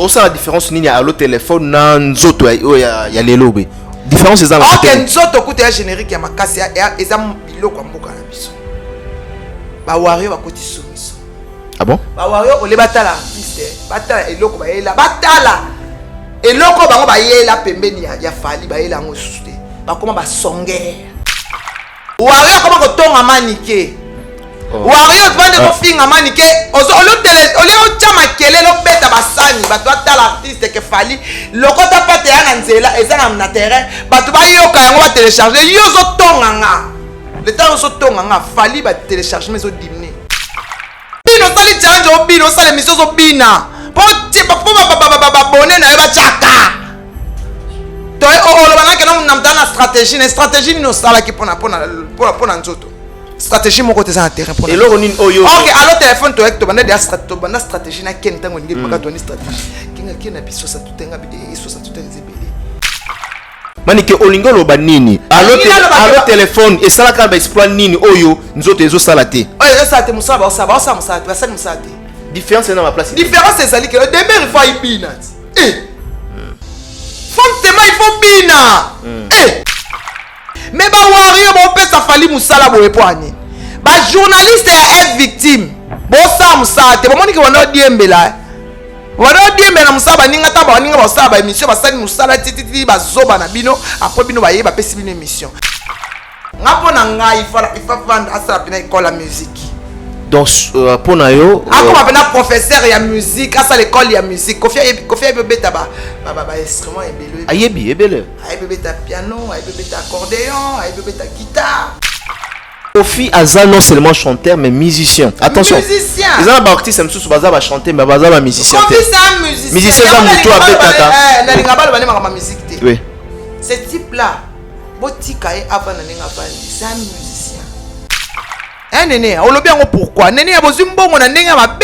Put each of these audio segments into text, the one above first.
ça la différence nini à l'autre téléphone na nzoto ya les lobby. Différence c'est ça la. OK, nzoto kuta ya générique ya makasi ya ezam biloko mboka na biso. Ba wario ba koti soumiso. Ah bon? Ba wario ole batala artiste, batala eloko ba yela, batala eloko bango ba yela pembeni ya fali ba yela ngo suste. Ba koma ba songer. Wario koma ko tonga manike. Wario tvande ko finga manike, ozo ole chama kelelo beta basani, bato batala artiste ke fali, lokota pate ya nzela ezana na terrain, bato ba yoka yango ba télécharger, yo zo tonga nga. Le temps zo tonga nga fali ba téléchargement zo diminuer. Bino sali challenge o bino sali émission zo bina. Po bonne na ba chaka. To o lo bana ke na mtana stratégie no sala ki pona nzoto. Stratégie moko teza na terrain pona. Eloko nini oyo. OK, alors téléphone to ekto bana dia stratégie na ken tango ngi maka to ni stratégie. Kinga kina biso sa tutenga bi so sa tutenga zebele. Manike olingo loba nini? Allo téléphone et ça la ka ba exploit nini oyo nzoto ezo sala te. Oyo ça te musaba musate basani musate. Différence est dans ma place. Différence c'est ça que le début il faut ibina. Forcément il faut bina. Mais ba wario bo pesa fali musala bo epoani. Ba journaliste est victime. Bo sa musate, bo moniki wana diembela. Wana diembela musaba ninga taba ninga ba saba émission ba sali musala titi ba zoba na bino, après bino ba yeba pesi bino émission. Ngapo na ngai il faut vendre asala pena école la musique. Donc pour nayo ako mapena professeur ya musique asa l'école ya musique kofia beta ba instrument ebele ayebi ebele beta piano beta accordéon beta guitare. Kofi Aza non seulement chanteur mais musicien. Attention. Musicien. Ils ont un artiste même sous baza va chanter mais baza va musicien. Kofi c'est un musicien. Musicien ça muto avec tata. Na linga balo bane ma musique te. Oui. Ce type là botika e avant na linga bali c'est un musicien. Néné, on le bien pourquoi Néné a besoin de bon ndenge mabe.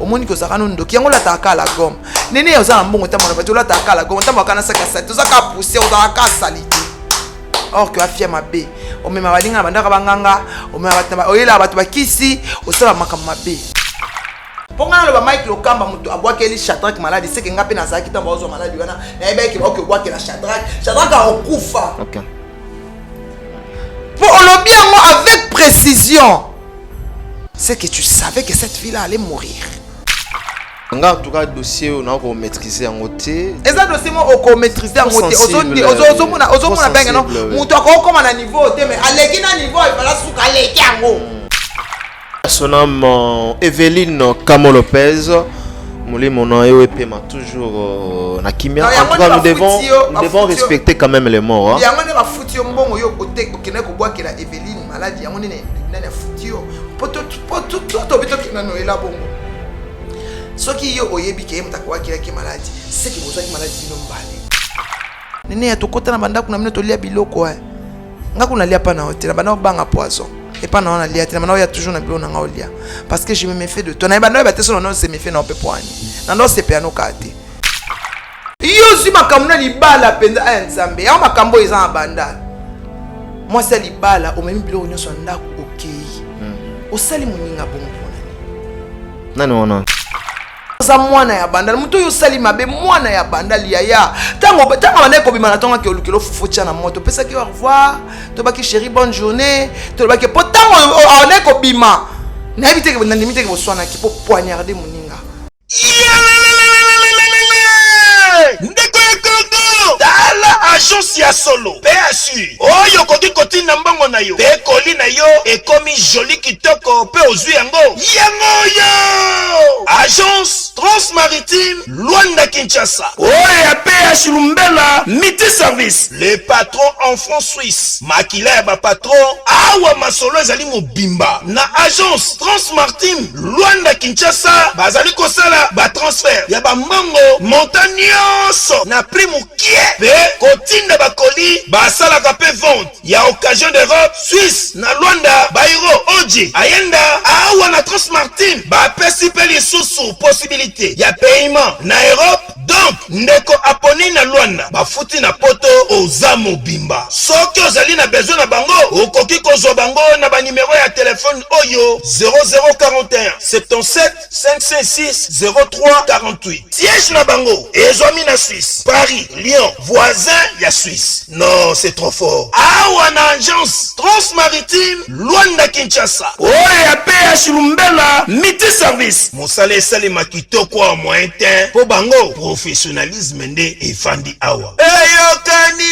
Au monde que ça kana ndoki yango la taka la gomme. Néné oza na mbongo tamona ba tola taka la gomme tamona kana saka sa toza ka pousser oza ka salite. Or que afia mabe. O mema balinga bandaka banganga, o mema batamba oyela batu bakisi, osala makamba mabe. Ponga lo ba Mike Lokamba mutu abwakeli Shadrack maladi c'est que ngape na zaki tamba ozo maladi wana. Na ebe ki ba ko bwakela Shadrack a okufa. OK. Pour le bien avec précision, c'est que tu savais que cette fille-là allait mourir. En tout cas, dossier on a qu'on maîtriser en côté. Et ça dossier moi on maîtriser en côté. Ozomona benga non. Mutu ako comme na niveau te mais aleki na niveau il fallait souka aleki yango. Son nom Evelyne Camo Lopez. Mon nom est Pema toujours na kimia. En tout cas, nous devons respecter quand même les morts. Il y a un peu foutu au mbongo yo côté qui n'est qu'au bois qui la Evelyne maladie. Il y a un peu foutu. Poto bito qui n'a noé la bongo. Ce qui yo oyebi qui aime ta quoi qui est maladie. C'est qui vous a qui maladie non balé. Nene ya to kota na banda kuna mino to lia biloko eh. Nga kuna lia pa na hôtel na banda banga poison. Et pas non, il y a toujours un peu de parce que je me méfie de toi. Non, c'est méfie non, non, c'est piano kate. Yo, si ma kamuna li bala penda ensemble. Ya ma kambo ils en banda. Moi c'est li bala, au même bilo on son ndako OK. O sali muninga bon pona. Non. Za mwana ya bandal muto yo sali mabe mwana ya bandal ya tango bana ko bimana tonga ke olukelo fufucha na moto pesa ki au revoir to baki chérie bonne journée to baki potango on est ko bima na éviter que na limite que bo swana ki po poignarder muninga ndeko ekoko dala agence ya solo PSU oyo koki na mbango na yo pe koli na yo ekomi joli kitoko pe ozwi yango yo agence transmaritime Luanda Kinshasa oya PSU Lumbela miti service le patron en France Suisse makila ba patron awa masolo ezali mobimba na agence transmaritime Luanda Kinshasa bazali kosala ba transfert ya ba mbango montagnioso na prix mukie pe kotinda bakoli basalaka pe vente ya occasion d'Europe Suisse na Luanda bairo oji ayenda awa na Transmartine bapesi pe lisusu possibilité ya paiement na Europe donc exemple ndeko Aponina Luanda bafuti na poto oza mobimba soki ozali na besoin na bango okoki kozwa bango na ba numéro ya téléphone oyo 0041 77 556 03 48 siège na bango ezwami na Suisse Paris Lyon voisin ya Suisse non c'est trop fort awa na agence Transmaritime Luanda Kinshasa oya PH Lumbela Miti Service mosala esalema kitoko wa moyen temps po bango professionnalisme nde efandi awa eyokani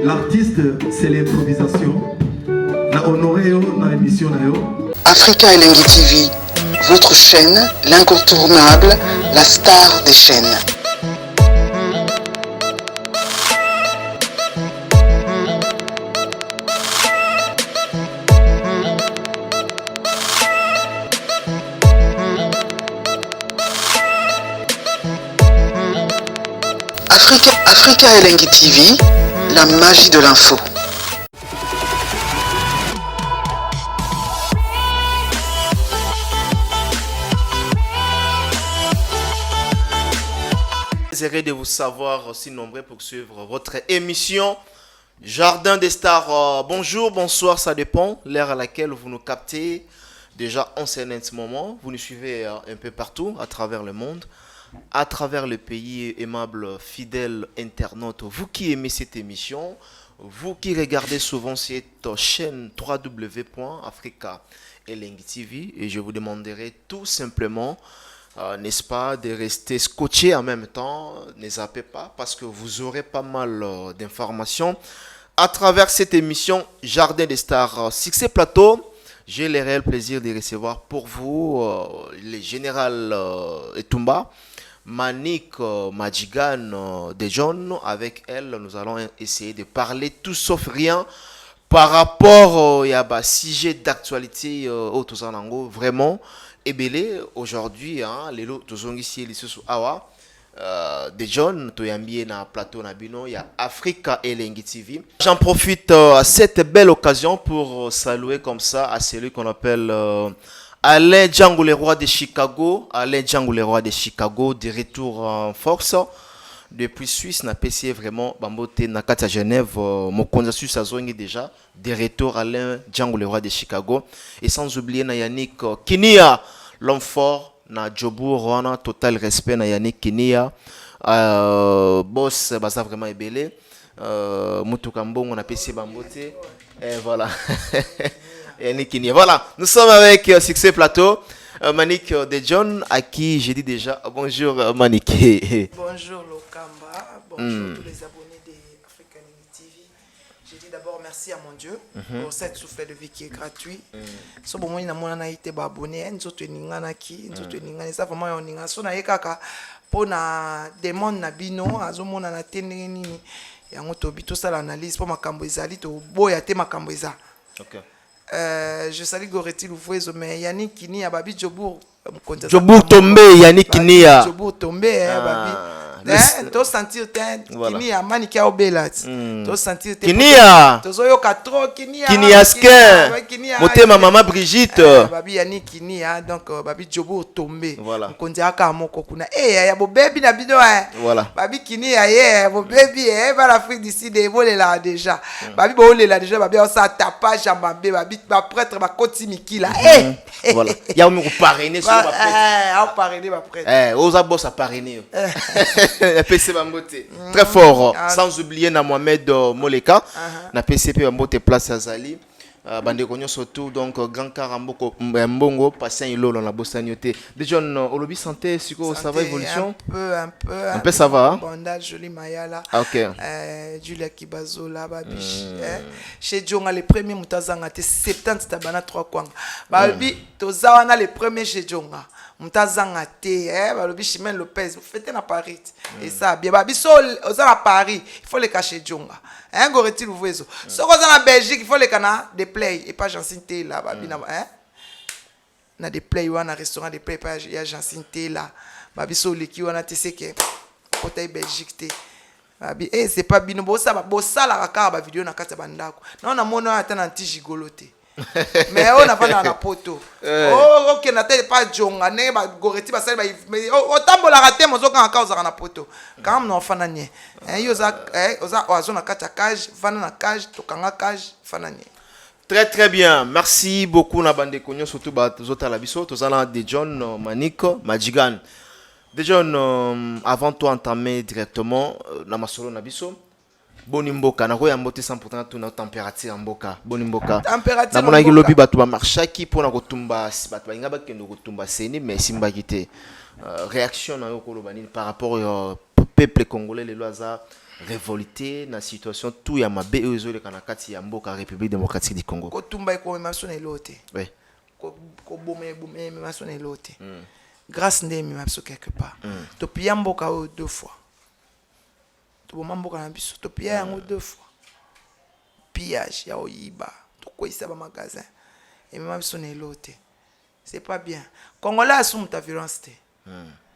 L'artiste, c'est l'improvisation. La honoré dans l'émission. Africa Elengi TV, votre chaîne, l'incontournable, la star des chaînes. Africa Elengi TV, la magie de l'info. J'essaierai de vous savoir aussi nombreux pour suivre votre émission Jardin des Stars. Bonjour, bonsoir, ça dépend l'heure à laquelle vous nous captez. Déjà en ce moment, vous nous suivez un peu partout à travers le monde. À travers le pays, aimables, fidèles internautes, vous qui aimez cette émission, vous qui regardez souvent cette chaîne www.africa Elengi TV, et je vous demanderai tout simplement, n'est-ce pas, de rester scotché en même temps, ne zappez pas, parce que vous aurez pas mal d'informations à travers cette émission Jardin des Stars. Succès Plateau, j'ai le réel plaisir de recevoir pour vous le général Etumba, Manik Majigan de John. Avec elle, nous allons essayer de parler tout sauf rien par rapport à sujet d'actualité au Tozanango. Vraiment, ebele aujourd'hui, les lots Tozongici et Awa de John, Toyambie na plateau Nabino, il y a Africa Elengi TV. J'en profite à cette belle occasion pour saluer comme ça à celui qu'on appelle Alain Django, le roi de Chicago. Alain Django, le roi de Chicago, de retour en force. Depuis Suisse, n'a PC vraiment Bambote Nakata Genève. Mon consensus a zongi déjà. De retour Alain Django, le roi de Chicago. Et sans oublier na Yannick Kinia, l'homme fort. Na Jobu Rwana, total respect na Yannick Kinia. Boss, baza vraiment ébélé. Moutoukambong, on a PC Bambote. Et voilà. Voilà, nous sommes avec Succès Plateau, Manik de John, à qui j'ai dit déjà bonjour Manik. Bonjour Lokamba, bonjour tous les abonnés d'Africa Elengi TV. J'ai dit d'abord merci à mon Dieu pour cette souffle de vie qui est gratuit. So bon moi na mona été abonné, nzoto ningana ki, nzoto ningana ça vraiment on ninga so na yekaka pona demande na bino azomona na tendenge nini yango to bito sala analyse pour makambo ezali to boya te makambo eza. OK. Je salue Goretti Loufouezo, mais Yannick Kini a Babi Djobour. Djobour tombé, Yannick Kini a. Djobour tombé, Babi. To sentir Kini a Maniki a Obelat. To sentir Kini a. To zoyo katro Kini a. Kini a skin. Moté ma maman Brigitte. Babi Yannick Kini a donc Babi Djobour tombé. Voilà. Konzi aka moko kuna. Eh ya bo baby na bido Voilà. Babi Kini a ye bo baby va l'Afrique d'ici de voler là déjà. Babi bo là déjà Babi on sa tapage à Babi Babi ba prêtre ba koti miki là. Eh. Voilà. Il y a un parrainé sur ma prêtre. On parrainé ma prêtre. Osa boss a parrainé. PC Bambote. Très fort. Sans oublier na Mohamed Moleka. Na PCP Bambote place Azali. bande konyo surtout donc grand caramboko mbongo patient ilolo na bosanyoté déjà au lobby santé siko ça va évolution un peu ça va bondage joli mayala OK Julia Kibazola babish chez Djonga les premiers mutazanga te 70 tabana 3 kwanga babi tozawana les premiers chez Djonga mutazanga te balobi Chimène Lopez fêter na Paris et ça bien babi so oza na Paris il faut les cacher Djonga goreti louvezo so ko za na Belgique il faut les kana des play et pas Jancinte là babi na na des play wana restaurant des play pas ya Jancinte là babi so leki wana te seke côté Belgique te babi c'est pas bino bosa la kaka ba vidéo na kati bandako na on mona ata na anti gigolote mais on a pas na poto OK na tele pas Djonga ne ba goreti ba sali ba o tambola raté mozo kan cause na poto quand même no fana nie yoza oza ozona kati cage fana na cage to kanga cage fana nie. Très très bien, merci beaucoup na bande konyo surtout ba zota la biso tozala de John Maniko Majigan. De John avant toi entamer directement na masolo na biso Bonimboka na ko ya mbote 100% tuna température mboka Bonimboka température na mona ki lobi batu ba marchaki pona ko tumba batu ba ngaba kendo ko tumba seni mais simba kité réaction na yo ko lobani par rapport au peuple congolais les lois révolté na situation tout ya mabe ezole kana kati ya mboka République démocratique du Congo ko tumba ko memation elote oui ko bomé memation elote grâce ndemi mabso quelque part to pia mboka o 2 fois to bomamboka na biso to pia yango 2 fois pillage ya oyiba to koisa ba magasin et même mabso elote c'est pas bien congolais assume ta violence te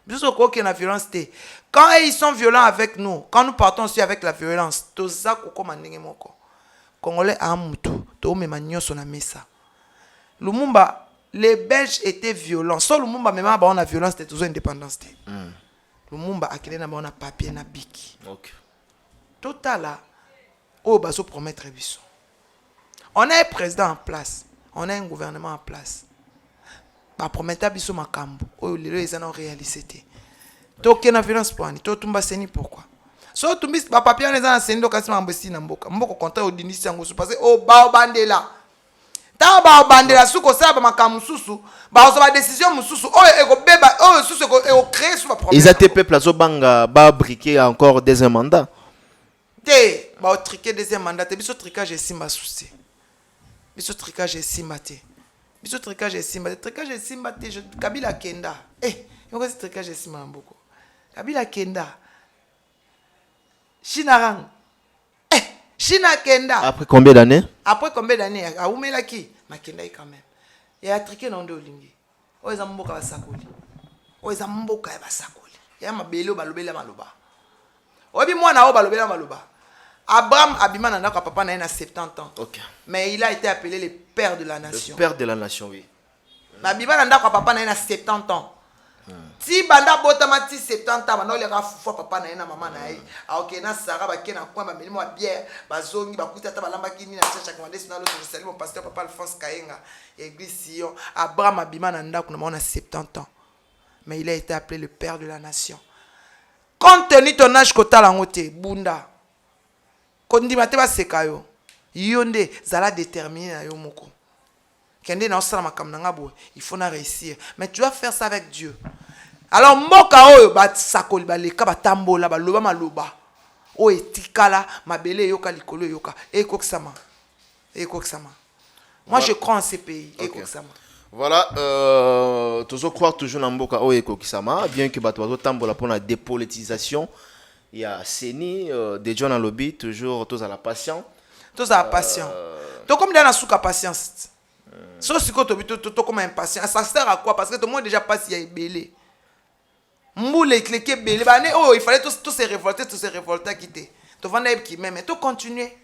biso ko ke na violence te quand ils sont violents avec nous quand nous partons aussi avec la violence to za ko koma ndenge moko congolais a mutu to mema nyoso na mesa Lumumba les Belges étaient violents. Seul Lumumba même on a violence c'était toujours indépendance. Lumumba a créé na papier na bic. OK. Total là au baso promettre biso. On a un président en place, on a un gouvernement en place. Ba promettre biso makambo. O lelo ils en ont réalisé. To ke na violence pour ani, to tumba seni pourquoi? So tumbis ba papier na za seni do kasi mambosi na mboka. Mboko konta o dinisi yango so parce au ba bandela. Ta ba bandela suko saba makamususu ba ozo ba décision mususu oyo eko beba oyo susu eko créer sur ba problème. Ils étaient peuple azo banga ba briquer encore deuxième mandat. Te ba triquer deuxième mandat te biso tricage simba souci. Biso tricage simba te. Biso tricage simba te tricage simba te Kabila Kenda. Yoko c'est tricage simba mboko. Kabila Kenda. Shinarang. China Kenda. Après combien d'années? Après combien d'années? A oumela ki? Ma Kenda quand même. Il a triqué dans deux lignes. Oza mboka basakoli. Oza mboka ya basakoli. Ya mabelo balobela maloba. Obi mwana o balobela maloba. Abraham Abimana ndako papa na 70 ans. OK. Mais il a été appelé le père de la nation. Le père de la nation, oui. Abimana ndako papa na 70 ans. Si banda botama ti 70 ans banda oleka fo papa na maman na ye OK na Sarah ba kena kwa ba melimo bière bazongi bakuta ta balamba kini na chacha kwa national Jérusalem mon pasteur papa Alphonse Kayenga église Sion Abraham Abimana ndako na mona 70 ans mais il a été appelé le père de la nation. Compte tenu ton âge kotala ngote bunda kondima te ba sekayo yonde zala déterminer na yo moko. Il faut réussir. Mais tu vas faire ça avec Dieu. Alors, moka oyo ba sakoli ba leka ba tambola ba loba maloba. O etikala mabele yoka likolo yoka. Ekokisama. Ekokisama. Moi je crois en ces pays. Ekokisama. Voilà, toujours croire toujours dans mboka o ekokisama bien que bato tambola pour la dépolitisation. Il y a Seni des gens dans le lobby toujours tous à la patience. Tous à la patience. Donc comme dans la souka patience. So si to comme impatient, ça sert à quoi? Parce que tout le monde déjà passe il y a belé. Mboule cliquer belé, il fallait tous se révolter quitter. To vendre qui même to continuer.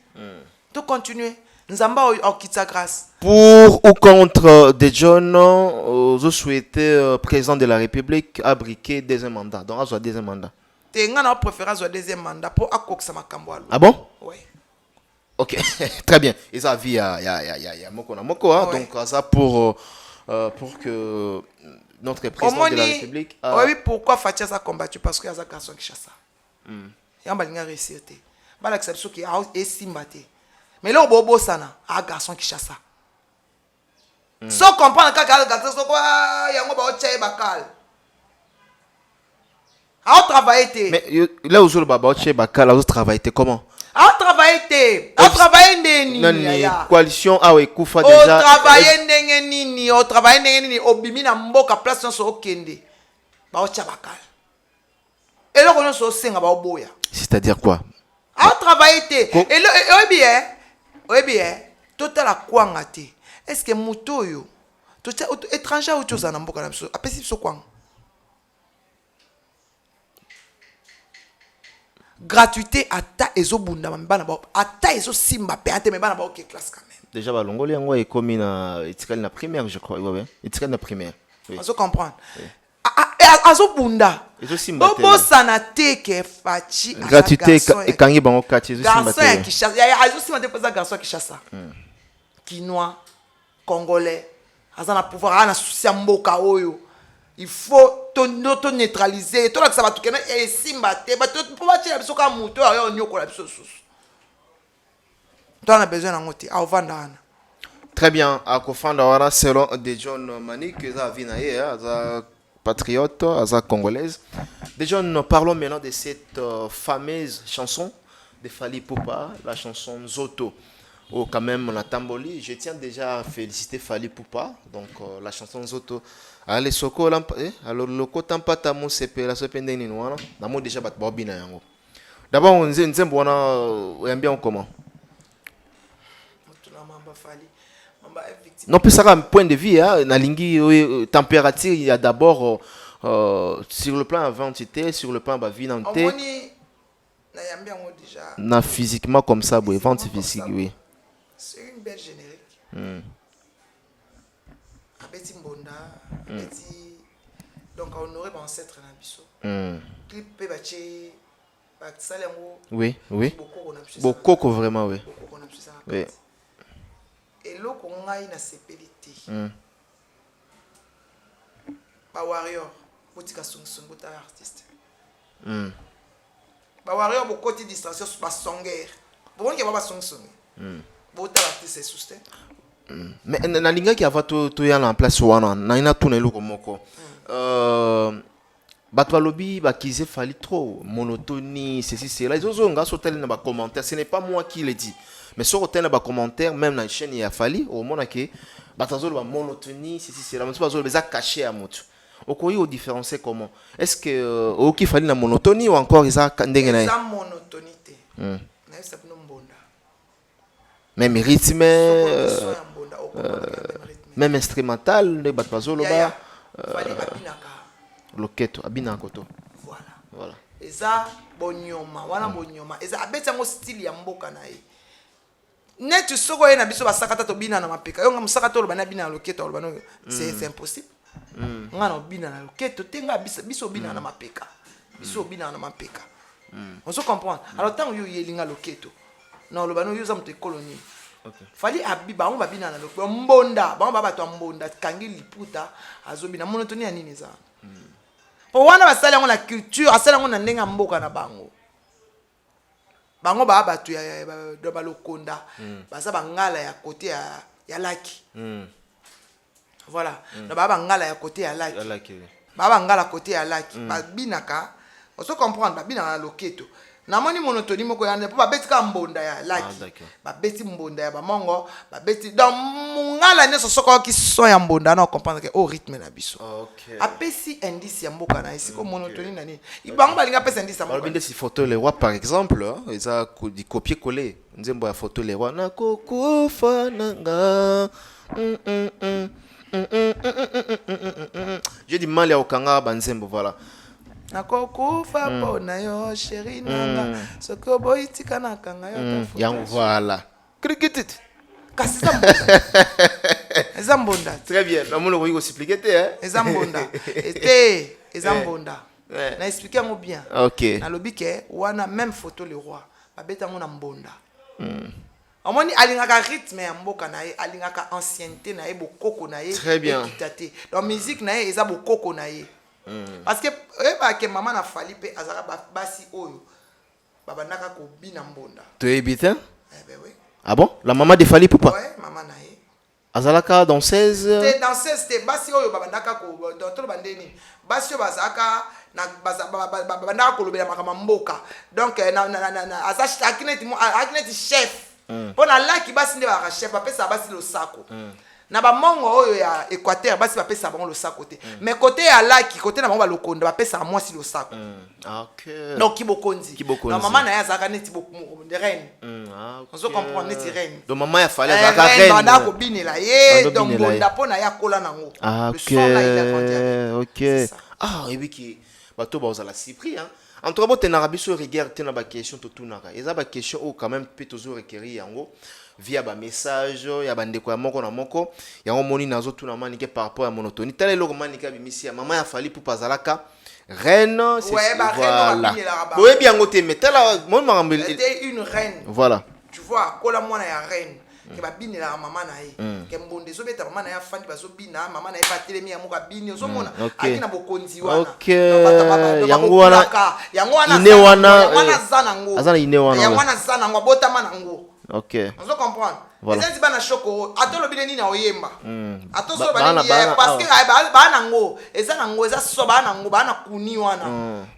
To continuer. Nous avons au quitte sa grâce. Pour ou contre des jeunes, je souhaitais président de la République abriquer deuxième mandat. Donc à soit deuxième mandat. T'es ngana préférence au deuxième mandat pour akoksa makambo. Ah bon? Oui. OK, très bien. Et ça vie ya moko na moko hein. Ouais. Donc ça pour que notre président de la République Oui, pourquoi Fatia a combattu parce qu'il y a un garçon qui chasse. Ya balinga réussir. Ba l'acception qui a esimbate. Mais là bobo sana, un garçon qui chasse. So comprendre kaka gâteau so quoi yango ba otia bakal. A travailler. Mais là où le baba chez bakal, là où travailler comment? A travailler. A travailler ndeni. Nani coalition a ekufa déjà. déjà. O travailler ndenge nini? O travailler ndenge nini? Obimi na mboka place so okende. Ba otia bakal. Et là on so senga ba oboya. C'est-à-dire quoi? A travailler. Et là oui bien. Total a quoi ngate? Est-ce que muto yo? Total étranger ou chose na mboka na biso. Apesi biso kwanga. Gratuité ata ezo bunda mabana ba ata ezo simba pe ate mebana ba ok classe quand même. Déjà ba longoli yango e komi na etikali na primaire je crois ouais etikali na primaire. Oui. Azo comprendre. Azo bunda. Ezo simba te. Bobo sanate ke fachi gratuité e kangi bango kati ezo simba te. Garçon qui chasse. Ya azo simba te pesa garçon qui chasse ça. Quinois, congolais, azana pouvoir ana souci mboka oyo. Il faut te neutraliser. Tout là que ça va tout kena et simba te ba pour ba tira biso ka muto ayo nyoko la biso susu. Toi on a besoin d'angote a ovanda. Très bien, à kofanda wana selon de John Manik za vinaye za patriote, za congolaise. De John, parlons maintenant de cette fameuse chanson de Fally Ipupa, la chanson Zoto. Oh, quand même, on a tamboli. Je tiens déjà à féliciter Fally Ipupa. Donc, la chanson Zoto. Allez, Soko, alors, le côté Tampata, mon CP, la CP Ndeninoana, n'a pas déjà battu Bobina Yango. D'abord, on dit, on bien comment? Non, plus ça un point de vue, hein, na température, il y a d'abord sur le plan identité, sur le plan vie, na physiquement comme ça, oui, vente physique, oui. C'est une belle générique. Abeti Mbonda, Abeti. Donc, on aurait mon ancêtre dans Bisso. Clip Pebaché, Salengo. Oui, oui. Beaucoup, vraiment, oui. Oui. Et là, on a une CPLT. Ba warrior, botika songo artiste. Ba warrior, beaucoup de distraction sur ba songer. Bon, il y a pas song. Bota l'artiste est soutenu. Mais na linga qui a tout ya en place wana na ina tout nelo komoko. Bato lobby ba kize Fally trop monotonie ceci cela ils ont nga sauter na ba commentaire ce n'est pas moi qui le dit mais sur hôtel na ba commentaire même na chaîne ya Fally au mona ke batazo ba monotonie ceci cela mais pas zo beza caché à moto okoyi au différencier comment est-ce que au qui Fally na monotonie ou encore isa ndenge na ça monotonité na ça no mbonda même rythme même instrumental de batazo loba Fally babinaka loketo abina koto voilà eza bonyoma wana bonyoma eza abeti yango style ya mboka na ye netu soko ye na biso basakata to bina na mapeka yo nga musakata lo bana bina na loketo lo bana c'est impossible nga na bina na loketo tenga biso bina na mapeka biso bina na mapeka on se comprend alors tant yo yelinga loketo non lo bana yo za mte colonie Fally abiba on ba bina na loketo mbonda ba ba to mbonda kangi liputa azobina monotonie ya nini za pour wana basala yango la culture asala yango na ndenga mboka na bango bango ba batu ya do balokonda baza bangala ya côté ya laki voilà na ba bangala ya côté ya laki ba bangala côté ya laki ba binaka on se comprendre ba bina na loketo na moni monotonie moko ya po ba beti ka mbonda ya laki ba beti mbonda ya ba mongo ba beti dans mungala ne soko ki so ya mbonda na comprendre que au rythme na biso apesi indice ya mboka na isi ko monotonie na ni ibango balinga pesa indice ya mboka balobinde si photo les rois par exemple eza di copier coller nzembo ya photo les rois na kokufa nanga j'ai du mal à okanga banzembo voilà nakokufa pona yo chérie nanga soko boitika na kanga yo yango voilà cricket kasi ezambonda très bien na mono ko expliquer te hein ezambonda était ezambonda na expliquer ngo bien OK na lobi ke wana même photo le roi babeta ngo na mbonda amoni alingaka rythme ya mboka na ye alingaka ancienneté na ye bokoko na ye très bien équité la musique na ye eza bokoko na ye parce que que maman na Fally pe azaka basi oyo babandaka ko bina mbonda tu es bitin ben oui ah bon la maman de Fally Ipupa ouais maman na ye Azalaka danseuse. Te danseuse te basi oyo babandaka ko dans tout bandeni. Basi bazaka na babandaka ko lobela makama mboka. Donc na azachi akineti chef. Pona laki basi nde ba chef apesa basi lo sako. Na ba mongo oyo ya Équateur basi bapesa bango lo sako te. Mais côté ya laki côté na bango ba lokonda bapesa mwasi lo sako. OK. Donc kibokonzi. Na maman na ya zaka neti de reine. On se comprend neti reine. Donc maman ya fallait zaka reine. Banda ko binela ye donc bonda pona ya kola nango. Le son là il a grandi. OK. Ah, et puis qui bato ba ozala surpris hein. En tout cas, tu as une rigueur, tu as une question, tu as une question où quand même peut toujours requérir via un message, il y a des quoi moko na moko, il y a un moni nazo tout na manique par rapport à monotonie. Tel est le manique bimisi, maman a fallu pour Pazalaka reine, c'est ouais, bah voilà. Reine là-bas. Oui, bien côté mais tel moi m'a était une reine. Voilà. Tu vois, kola mwana ya reine. Que ba bini la maman na ye. Que mbonde zo beta maman na ya fandi ba zo bina, maman na ye ba telemi ya moka bini zo mona. Aki na bokonzi wana. OK. Yango wana ine wana zana ngo. Azana ine wana. Ya wana zana ngo bota mana ngo. OK. On se comprendre. Voilà. Les bana choko, atolo bile ni na oyemba. Atolo bana ni parce que ba nango, eza nango eza so ba nango ba na kuni wana.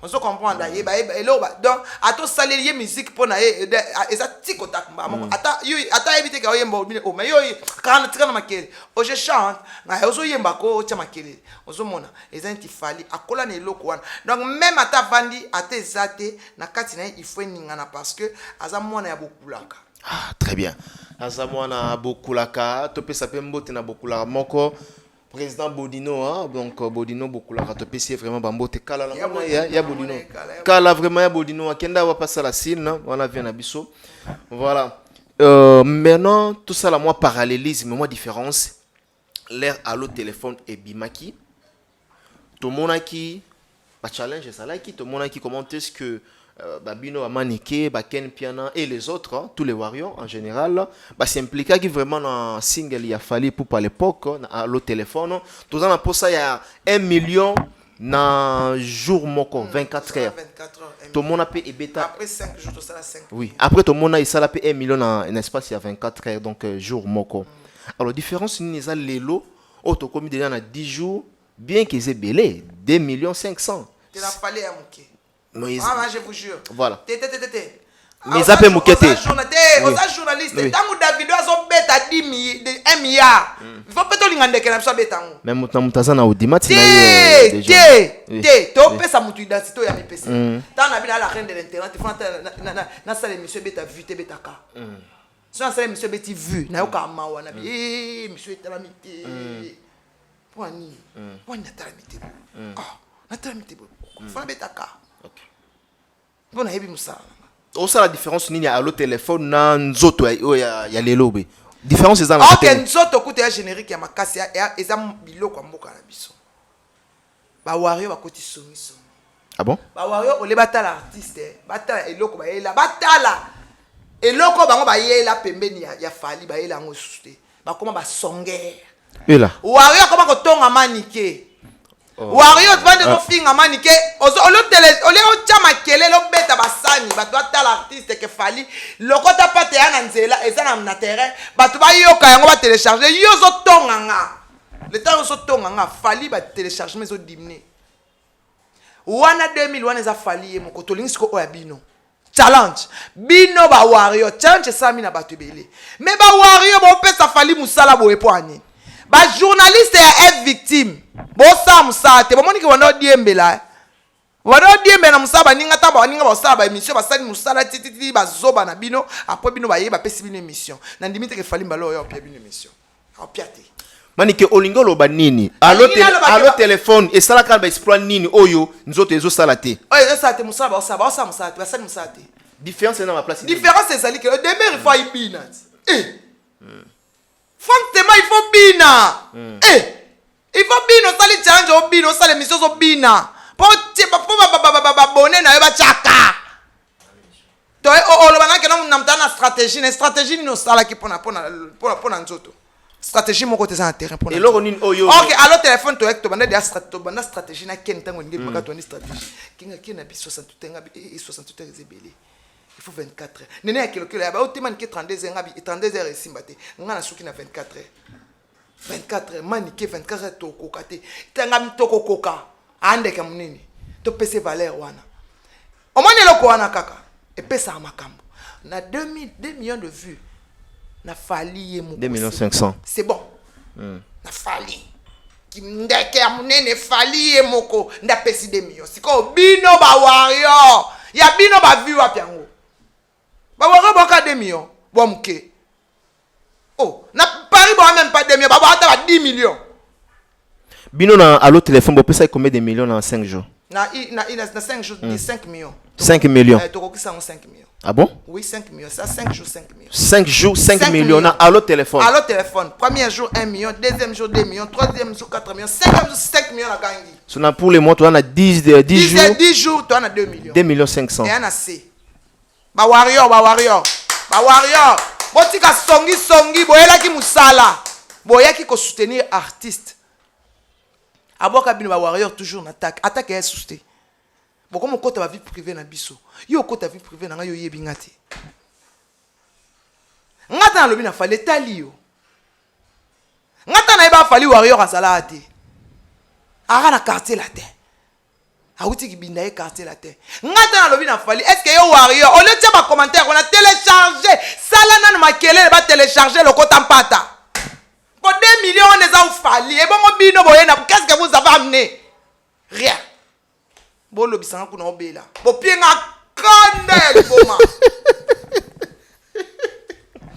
On se comprendre ye ba elo ba donc ato salelier musique pona ye eza tiko takamba moko. Ata éviter ka oyemba bile o mais yo kana tika na makele. O je chante, na ozo yemba ko tia makele. Ozo mona eza ntifali akola na eloko wana. Donc même ata vandi ata ezate na kati na il faut ningana parce que aza mwana ya bokulaka. Ah, très bien. Azamwana Bokulaka, topé sapembo tena Bokulaka moko. Président Bodino, hein? Donc Bodino Bokulaka, topé c'est vraiment bambo te kala la ya Bodino. Kala vraiment ya Bodino, Kenda va passer la Sine, on a vu un abisso. Voilà. Maintenant, tout ça là, moi parallélisme, moi différence. L'air à l'autre téléphone et Bimaki. Tout le monde a qui, pas challenge ça là qui, tout le monde a qui comment est-ce que Babino Amanike, Baken Piana et les autres, hein, tous les warriors en général, s'impliquent qui vraiment dans single il a fallu pour par l'époque, à l'autre téléphone. Tout ça, pour ça, il y a 1 million dans jour moko, 24 heures. Tout le monde a payé bêta. Après 5 jours, tout ça, 5. Oui, après tout le monde a payé 1 million dans un espace il y a 24 heures, donc jour moko. Alors, la différence, c'est que les lots, auto commis déjà dans 10 jours, bien qu'ils aient belé, 2 500 000. Il a fallu un mouquet. Mais je vous jure. Voilà. Mais ça peut moqueter. Aux journalistes, tant que David a bêta 1 milliard. Il faut peut-être l'ingande que n'a bêta. Même mutazana audimat tu peux ça mutu identité ya MPC. Tant na bila la reine de l'internet, il faut na salle monsieur bêta vu te bêta ka. Si on salle monsieur bêti vu, na yoka mawa na bi monsieur etalamité. Poani. Poani etalamité. Ah, etalamité. Faut bêta ka. Bon, on sait la différence ni à l'autre téléphone na nzoto ya les lobby. Différence c'est dans la. OK, nzoto koute ya générique ya makasi ya eza biloko mboka na biso. Ba wario ba koti somiso. Ah bon? Ba wario ole batala artiste, batala eloko ba yela, batala eloko bango ba yela pembeni ya fali ba yela ngo suste. Ba koma ba songer. Et là. Wario koma ko tonga manike. Wario vande ko finga manike ole o chama kele lo beta basani bato atala artiste ke fali lokota pate ya nzela ezana na terrain bato ba yoka yango ba télécharger yo zo tonganga le temps zo tonganga fali ba téléchargement zo diminuer wana 2001 eza fali mo ko tolingi ko oya bino challenge bino ba Wario challenge sami na bato belé mais ba Wario bo pesa fali musala bo epoani ba journaliste ya victime bo sa musate bo moni ke wana diembela wana diembela musaba ninga ta ba ninga ba sala ba émission ba sali musala titi ba zoba na bino après bino ba yeba pesi bino émission na ndimite ke fali mbalo yo pia bino émission a piate manike olingo loba nini allo téléphone et sala ka ba exploit nini oyo nzoto ezo sala te oyo sa te musaba sa musate ba sali musate différence na ma place différence c'est sali que le demeure il faut ibina Franchement, il faut bina. Il faut bina. Ça les challenge au bina. Ça les missions au bina. Pour abonner na yoba chaka. Toi, le bana que nous n'avons pas stratégie. Une stratégie nous ça là qui pour nzoto. Stratégie mon côté ça intérêt pour. Et là on est oyo. OK, alors téléphone toi tu bana des stratégie na ken tango ngi maka toi stratégie. Kinga na bi 68 ngabi 68 heures zebele. Il faut 24 heures. Néné a calculé, il y a 32 heures et 32 heures et simbate. On a souki na 24 heures. 24 manike 24 tokoka te tanga mitoko koka andeka munene to pese valeur wana omoni loko wana kaka epesa makambo na 2 millions de vues na fali ye moko 2 millions 500 c'est bon na fali ndeke ya munene fali ye moko nda pesi 2 millions siko bino ba warrior ya bino ba view wapi yango ba warrior boka 2 millions bo mke oh na Paris bon même pas 2 millions ba ba 10 millions bino na allo téléphone bo pesa combien de millions en 5 jours na 5 jours 5 millions 5 millions tokokisa 5 millions ah bon oui 5 millions ça 5 jours 5 millions 5 jours 5 millions na allo téléphone premier jour 1 million deuxième jour 2 millions troisième jour 4 millions cinquième jour 5 millions na gangi so na pour les mois toi on a 10 jours toi on a 2 millions 2 millions 500 et on a C ba warrior botika songi boyelaki musala boyaki ko soutenir artiste aboka bino ba warrior toujours na attaque est souté boko mo kota ba vie privée na biso yo kota vie privée na yo yebi ngati ngata na lobi na fale tali yo ngata na ba fali warrior azala ate ara na quartier la terre awuti ki binda e quartier la terre ngata na lobi na fali est-ce que yo warrior on le tient ba commentaire on a téléchargé sala na makele ba télécharger le kota mpata pour 2 millions on les a fali et bon bino boyena qu'est-ce que vous avez amené rien bon lobi sanga kuna obela bo pienga kande boma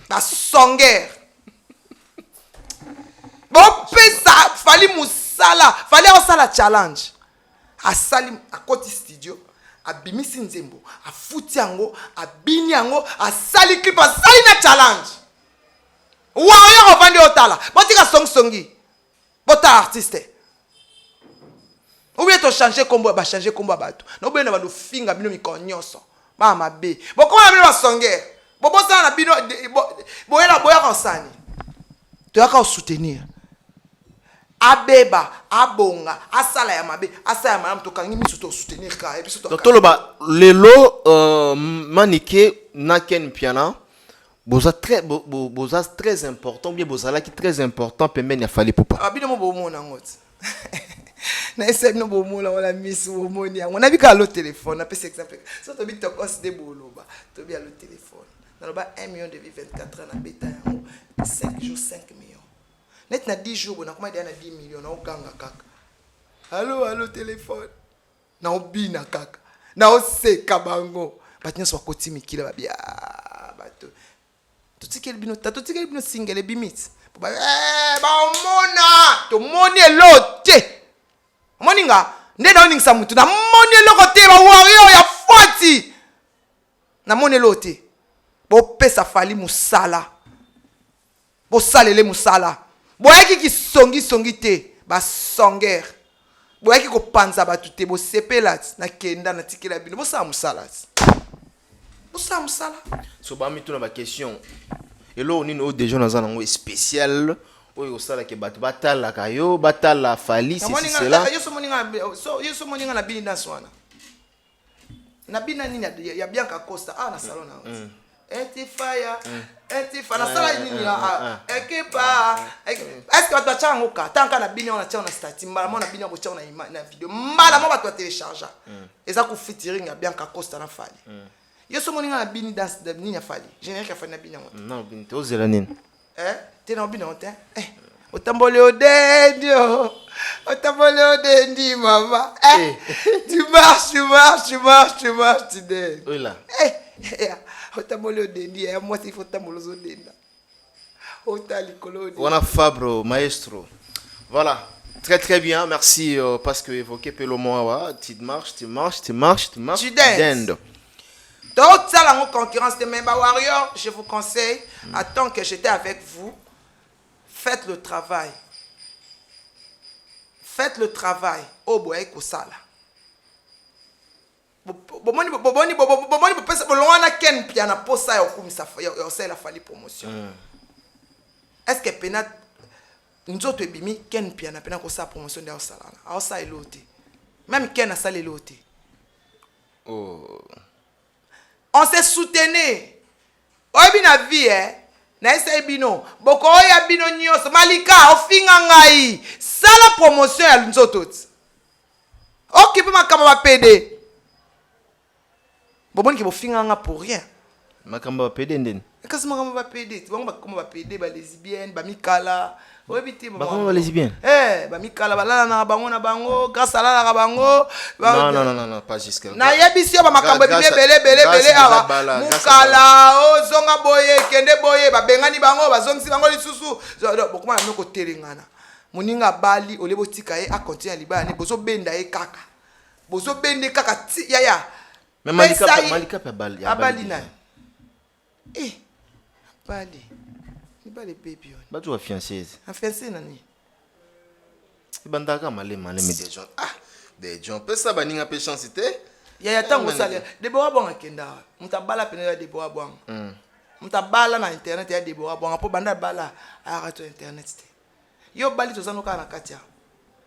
la songer bon pesa fali musala fali osala challenge asali akoti studio abimisi nzembo afuti yango abini yango asali clip asali na challenge warrior ovandi otala botika songi bota artiste ou bien to changer combo ba changer combo bato no bena ba do finga bino mikonyoso ba mabe boko na bino basonger bobo sana na bino boyela kosani to yaka soutenir abeba abonga asala ya mabe asala ya malamu to kangi miso to soutenir ka et biso to toloba lelo manike na ken piana boza très important bien bozala qui très important pembeni ya fali popa abino mo bomona ngoti na ese no bomona wala miso bomoni yango na bika lo téléphone na pese exemple so to bito kos de boloba to bi lo téléphone na lo ba 1 million de 24 na beta yango 5 jours 5 millions net na 10 jours bona kuma dia na 10 millions na oganga kaka allo téléphone na obina kaka na oseka bango batnya so koti mikila babia bato tutikeli bino single bimit ba omona to moni elote moninga ndena oningisa mutu na moni elote ba warrior ya foti na moni elote bo pesa fali musala bo salele musala boyaki ki songi te ba songer boyaki ko panza batu te bo sepela na kenda na tikela bino bo sa musala so ba mi tuna ba question elo nini o déjà na zanango spécial oyo sala ke batu batala kayo batala fali c'est cela yo so moninga na bini dans wana na bina nini ya Bianca Costa na salon na Etifaya na sala nini ya ekipa est-ce que tu as chango ka tanka na bini on a chana stati mbala mo na bini ko chana na video mbala mo ba to télécharger eza ku featuring ya Bianca Costa na fali yo so moninga na bini dans de nini ya fali générique fa na bini ngo non bini to zela nini te na bini ote otambole odendio mama tu marches tu dé oui là otambole odendi ya moi il faut tambolo zodenda otali kolodi wana Fabro maestro voilà très bien merci parce que évoqué pelo moi tu marches tu danses d'autres salles en concurrence de Memba Warrior je vous conseille attends que j'étais avec vous faites le travail au boye ko sala bomoni pesa bolona ken piana posa ya okumisa ya sala fali promotion est-ce que pena nzoto ebimi ken piana pena ko sa promotion de sala a sa elote même ken a sala elote on se soutenait oyebi na vie na ese bino boko oya bino nyonso malika ofinga ngai sala promotion ya nzoto ti okipe makambo ba PD boboni ke bofinga nga pour rien makambo ba PD ndeni kasi makambo ba PD ti bango makambo ba PD ba lesbienne ba mikala obiti makambo ba lesbienne ba mikala balala na bango na bango grâce à la bango non pas jusque na yebisi ba makambo bele awa mukala ozonga boye kende boye ba bengani bango bazongisi bango lisusu bokuma na moko telengana moninga bali olebo tika ye a continuer libala ne bozo benda ye kaka bozo bende kaka ya mais malika pa bali ya bali na bali ni bali baby on ba tu fiancée fiancée nani bandaka malema des gens peut ça baninga pe chance te ya tango sale Deborah bonga kenda mutabala pene ya Deborah bonga mutabala na internet ya Deborah bonga po banda bala a to internet te yo bali tozano kana katia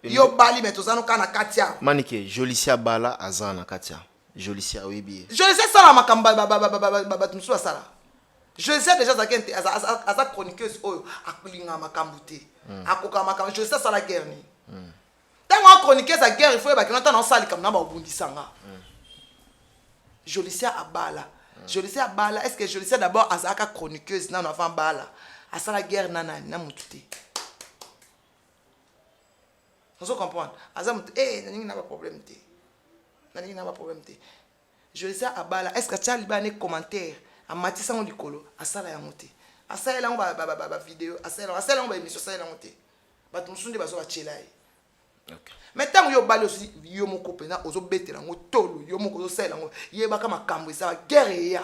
yo bali me tozano kana katia manike Jolicia bala azana katia Jolicia webi Jolicia sala makamba batumsu sala Jolicia déjà zakente aza chroniqueuse oyo akulinga makambu te akoka makambu Jolicia sala guerre ni tango chroniqueuse sa guerre il faut ba kinota na sali comme na ba obundisanga Jolicia abala est-ce que Jolicia d'abord azaka chroniqueuse na avant bala asala guerre nana na mututé vous comprenez azam nani na ba problème te Jolicia abala est-ce que tu as libané commentaire a matisa on likolo asala ya moté asala la ba vidéo asala ba émission asala la moté ba tumsunde bazo ba chelai okay maintenant yo bali aussi yo moko pena ozo betela ngo tolo yo moko zo sala ngo yeba kama kambo isa guerre ya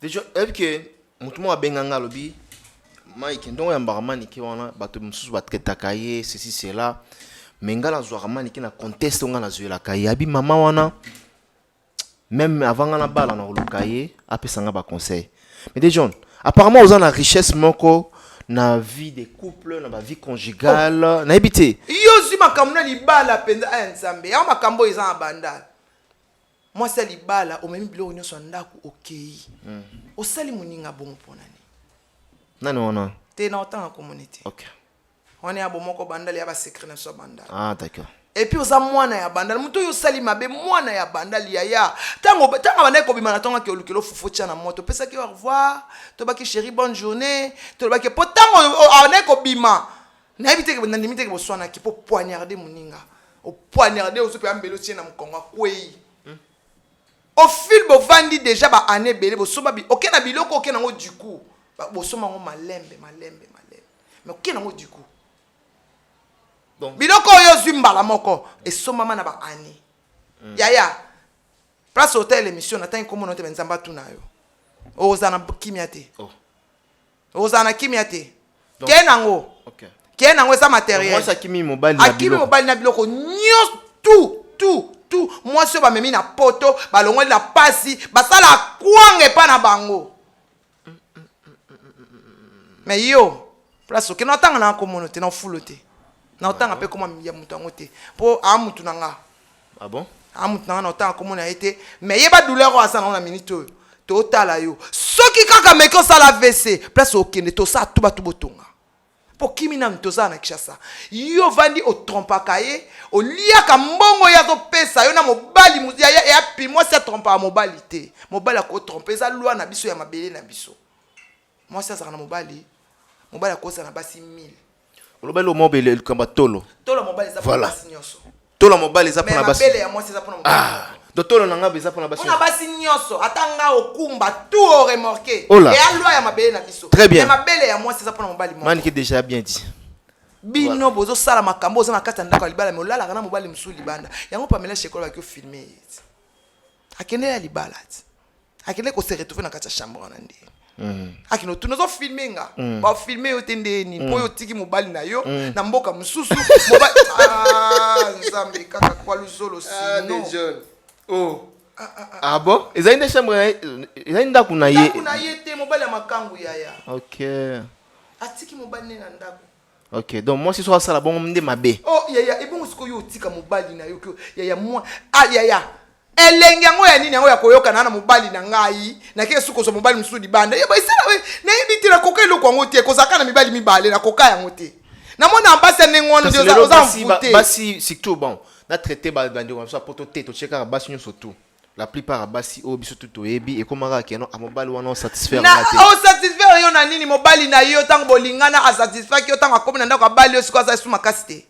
déjà est que mutu mo abenganga lobi Mike ndongo ya mbaramani ki wana bato mususu batketaka ye ceci cela mengala zoaramani ki na conteste nga na zoela kaye abi mama wana même avant nga na bala na lukaye apesanga ba conseil mais des gens apparemment aux la richesse moko na vie des couples na ba vie conjugale na ebité yo zi makambo na libala penza nzambe ya makambo eza na bandala moi c'est libala o memi bilo nyonso ndako okei osali muninga bongo ponani nani wana te na otanga communauté OK on est abo moko bandala ya ba secret na so bandala ah d'accord et puis oza mwana ya bandala muto yo sali mabe mwana ya bandali ya tango bana ko bimana tonga ke olukelo fufu tia na moto pesa ki au revoir to baki chérie bonne journée to baki potango ane ko bima na ebite ke ndimi te ke boswana ki po poignarder muninga o poignarder ozo pe ambelo tia na mkonga kwei au fil bo vandi déjà ba année belé bo soba bi OK na biloko OK na ngo du coup bo soma ngo malembe mais OK na ngo du coup donc biloko yo zimbala moko et soma mana ba ani yaya place hôtel émission na tan komo note benzamba tuna yo ozana kimiate ozana kimiate kenango OK kenango esa matériel moi ça kimi mobile na biloko akimi mobile na biloko nyos tout moi so ba memi na poto ba longo la pasi ba sala kwanga pa na bango mais yo place ke no tanga na communauté na fulote na otanga pe koma ya mutu ngote po amutu nanga ah bon amutu nanga na otanga komona été mais yeba douleur o asana na minute to tala yo soki kaka meko sala VC place okende to sa tuba tubotonga po kimi na mtoza na kishasa yo vandi o trompa kaye o liaka mbongo ya to pesa yo na mobali ya pi moi c'est trompa mobilité mobali ko tromper za loi na biso ya mabele na biso moi ça na mobali ko sa na basi 1000 olobelo mobile le kamba tolo mobile za voilà. Basi nyoso tolo mobile za pona basi mabele ya moi c'est za pona mobile do tolo nanga beza pona basi on a basi nyoso atanga okumba tout au remorqué oh là. et à loi ya mabele na biso très bien mais mabele ya moi c'est za pona mobile moi man qui déjà bien dit bino voilà. Bozo sala makambo za na kata ndako libala mais olala kana mobile msuli banda yango pamela shekola ba ko filmer akende ya libala akende ko se retrouver na kata chambre na ndi akino tunozo filminga ba filmer yo tendeni po yo tiki mobali na yo na mboka mususu mobali nzambe kaka kwa luzolo sino oh ah bon ils ont une chambre ils ont ndako na ye te mobali ya makangu yaya OK atiki mobali na ndako OK donc moi si soit ça la bon ndé mabe oh yaya ebongo siko yo tika mobali na yo yaya moi yaya elengi yango ya nini yango ya koyoka na mobali na ngai na ke suko so mobali musudi banda ye ba isala we na yebiti na koka eloko yango te kozaka na mibali mibale na koka yango te na mona ambasa nengono ndio za mfute basi surtout bon na traité bandi comme ça poto te to cheka basi nyoso tout la plupart basi o biso tout oyebi et komaka keno a mobali wana satisfaire na o satisfaire yo na nini mobali na yo tango bolingana a satisfaire yo tango akomi na ndako abali yo siko za suma kasite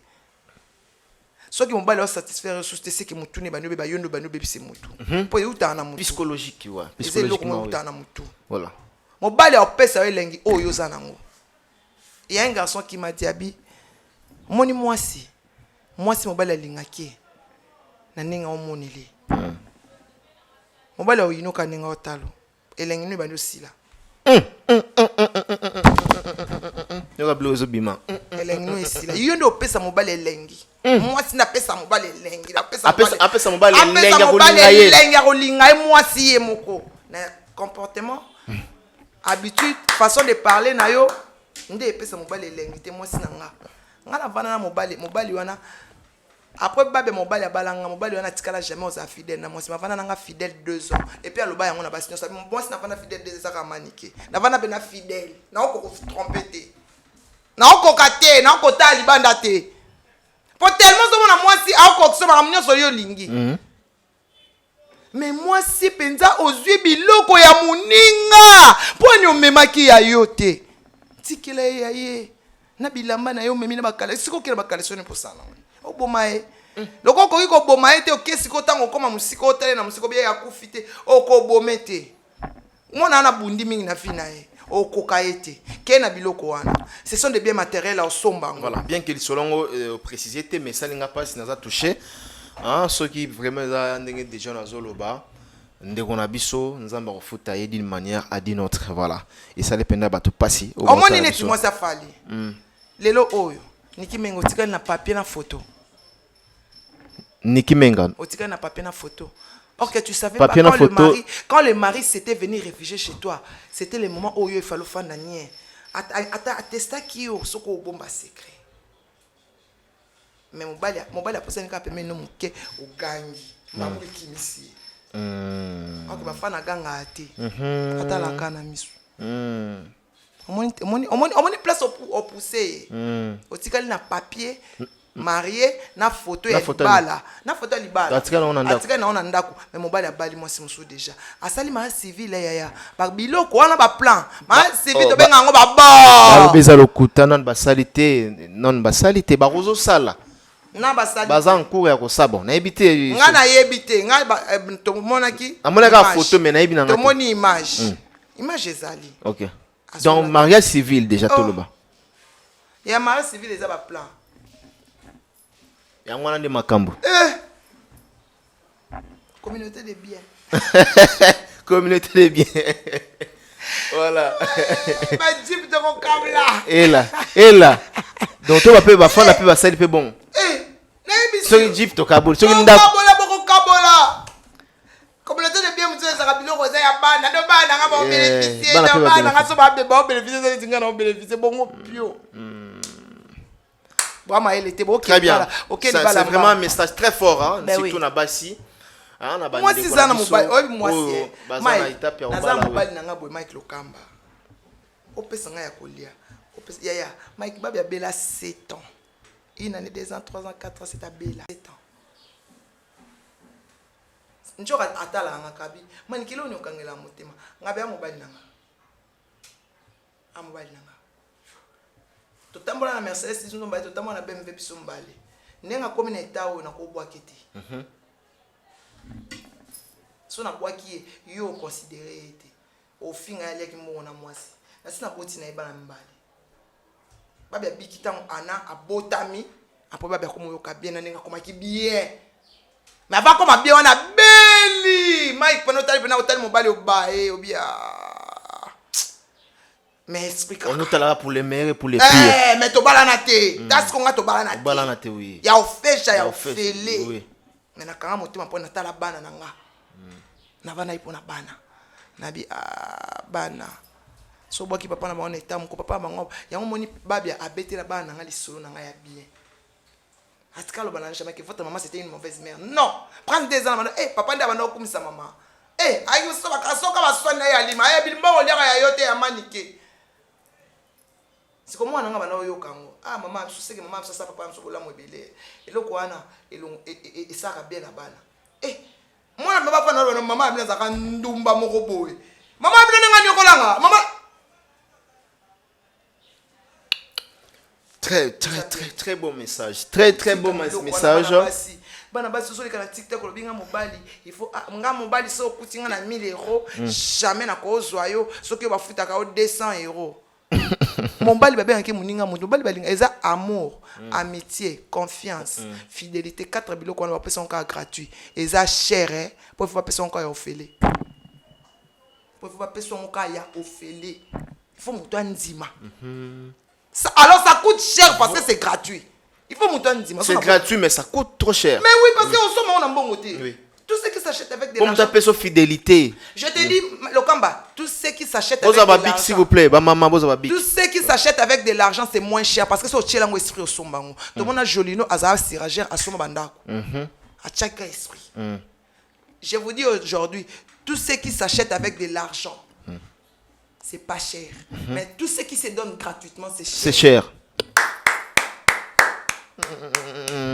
soki mobali wa satisfaire yo suste c'est que mutune banobe ba yondo banobe bise mutu po yuta na mutu psychologique wa psychologiquement yuta na mutu voilà mobali a pesa yo lengi o yo za nango il y a un garçon qui m'a dit abi moni mwasi mobali alingaki na ninga omoneli mobali oyinoka ninga otalo elengi no bando sila yoka blozo bima elengi no esila yo ndo pesa mobali elengi mwasi na pesa mobali elengi na pesa apesa mobali elengi ya kolinga ye mwasi ye moko na comportement habitude façon de parler na yo nde pesa mobali elengi te mwasi na nga na vana na mobali wana après babe mobali abalanga mobali wana tikala jamais oza fidèle na mwasi mavana nanga fidèle 2 ans et puis aloba yango na basi nyonso mwasi na vana fidèle 2 ans ka manike na vana be na fidèle na oko tromper te na oko kate na oko ta libanda te pour tellement zo mona mwasi oko so ba nyonso yo lingi mais mwasi penza ozwi biloko ya muninga poni omemaki ya yo te tikela ya ye na bilamba na yo memi na bakala siko kela bakala soni posana oboma e loko koki ko boma e te okesi ko tango koma musiko otele na musiko bia ya kufite oko bomete mona na bundi mingi na fina e okoka ete ke na biloko wana ce sont des biens matériels au somba voilà bien que solongo préciser te mais ça linga pas si naza touché hein ceux qui vraiment za ndenge déjà na zoloba ndeko na biso nzamba kofuta ye d'une manière à d'une autre voilà et ça dépend ba to passer au moins ni tu moi ça fali lelo oyo Niki Menga otikali na papier na photo. Niki Menga otikali na papier na photo. Or que tu savais papier pas quand le mari s'était venu réfugier chez toi, c'était le moment où il fallait faire nanie. Attesta qui au soko bomba secret. Mais mobali a posé un cap mais non muke o gangi. Mamuli kimisi. Ok ba fana ganga ati. Ata la kana misu. On place au poussé. Otikali na papier marié na photo ya libala. Na photo ya libala. Atikali na ona ndako. Mais mobali abali moi si musu déjà. Asali ma civil ya. Ba biloko wana ba plan. Ma civil to benga ngo ba ba. Ba beza lokuta non ba salité, non ba salité ba rozo sala. Na ba salité. Baza nkour ya ko sabo. Na ebité. Nga na yebité, nga to monaki. Amona ka photo mais na ebina nga. To moni image. Image ezali. OK. Donc mariage civil déjà tout le bas. Il y a mariage civil déjà ba plan. Ya ngwana de makambo. Communauté de biens. Communauté de biens. Voilà. Ba jeep de mon câble là. Et là. Donc toi va faire la pub ça il fait bon. Na ebi. So jeep to kabul. So nda. Kabola. Communauté de biens mutse za biloko za ya bana. Do bana nga ba bénéficier. Do bana nga so ba bénéficier za tinga na bénéficier bongo pio. Très bien. C'est vraiment un message très fort, hein, surtout na basi. Moi si ça na mobile, moi si. Naza mobile na nga boy Mike Lokamba. Opesa nga ya kolia. Opesa ya Mike babi ya bela 7 ans. Une année 2 ans, 3 ans, 4 ans c'est à bela 7 ans. Njoka atala nga kabi. Man kilo ni okangela motema. Nga be mobile na nga. A mobile na nga. Totambola na Mercedes izo mbali totambola na BMW biso mbali nenga komi na etawo na ko bwaketi so na bwaki yo considérer ete o finga ya leki mo na mwasi na sina boti na ibana mbali babia bikita ana abotami apo babia komo yoka bien na nenga komaki bien mais avant koma bien wana beli Mike pano tali pena hôtel mobali oba obia. Mais explique. On nous là pour les meilleurs et pour les pires. Mais to balanate. Das qu'on a to balanate. Balanate oui. Ya ofesha ya ofele. Oui. Mais na kanga motema pona tala bana nanga. Na bana ipo na bana. Nabi bana. So boki papa na baona etamu ko papa bango. Ya moni babia abete la bana nanga lisolo nanga ya bien. Atika lo banana jamais que votre maman c'était une mauvaise mère. Non. Prends 2 ans maintenant. Papa nda bana comme sa maman. Ayi so bakasoka baswana ya lima. Bilimba oliaka ya yote ya manike. C'est comme moi, maman, je sais que maman, ça papa, je suis là, et le quoi, et ça va bien la balle. Moi, maman, je suis là, maman, maman, très bon message. Très bon message. Bana basi so lekana TikTok lo binga mobali il faut nga mobali so kutinga na 1000 euros jamais na kozwa yo soki ba futaka o 200 euros. Mon bali ba bien ke muninga mo bali balinga eza amour, amitié, confiance, fidélité 4 biloko on va payer son cas gratuit. Eza cher pour faut pas payer son cas ofélé. Pour faut pas payer son cas ya ofélé. Il faut muto ndima. Alors ça coûte cher parce que c'est gratuit. Il faut monter un dimanche. C'est gratuit, mais ça coûte trop cher. Mais oui, parce qu'au sommet, on a un bon côté. Oui. Tout ce qui s'achète avec de l'argent. Comme tu appelles ça fidélité. Je te dis, le Kamba, tout ce qui s'achète avec de l'argent. S'il vous plaît, maman, tout ce qui s'achète avec de l'argent, c'est moins cher. Parce que c'est au tchélango esprit au sombango. Tout le monde a jolino, azar, siragère, à somabandako. À chaque esprit. Je vous dis aujourd'hui, tout ce qui s'achète avec de l'argent, c'est pas cher. Mais tout ce qui se donne gratuitement, c'est cher. C'est cher.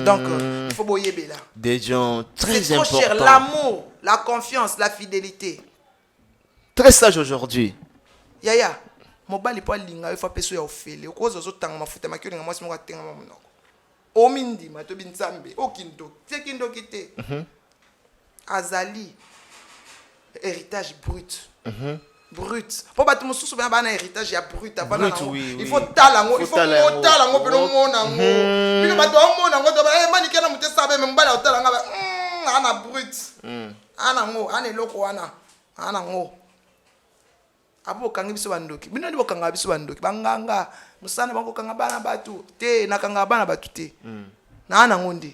Donc, il faut boyer là. Des gens très c'est trop importants. cher. L'amour, la confiance, la fidélité. Très sage aujourd'hui. Yaya, mon bali pas linga, il faut peso ya ofele. Okozo zo tanga mafuta makyo linga mwasi mwaka tenga mamunoko. Omindi matobi nzambe, okindo, tekindo kite. Azali héritage brut. Brut. Pour battre mon sous bien un héritage ya brut oui, il faut talango, il faut talango pelo monango. Bino bato monango to ba manike na mute sabe me mbala talanga ba ana brut. Ana ngo, ana loko ana. Ana ngo. Abo kangi biso bandoki. Bino ndi bokanga biso bandoki. Banganga musana bango kanga bana batu. Te na kanga bana batu te. Na ana ngondi.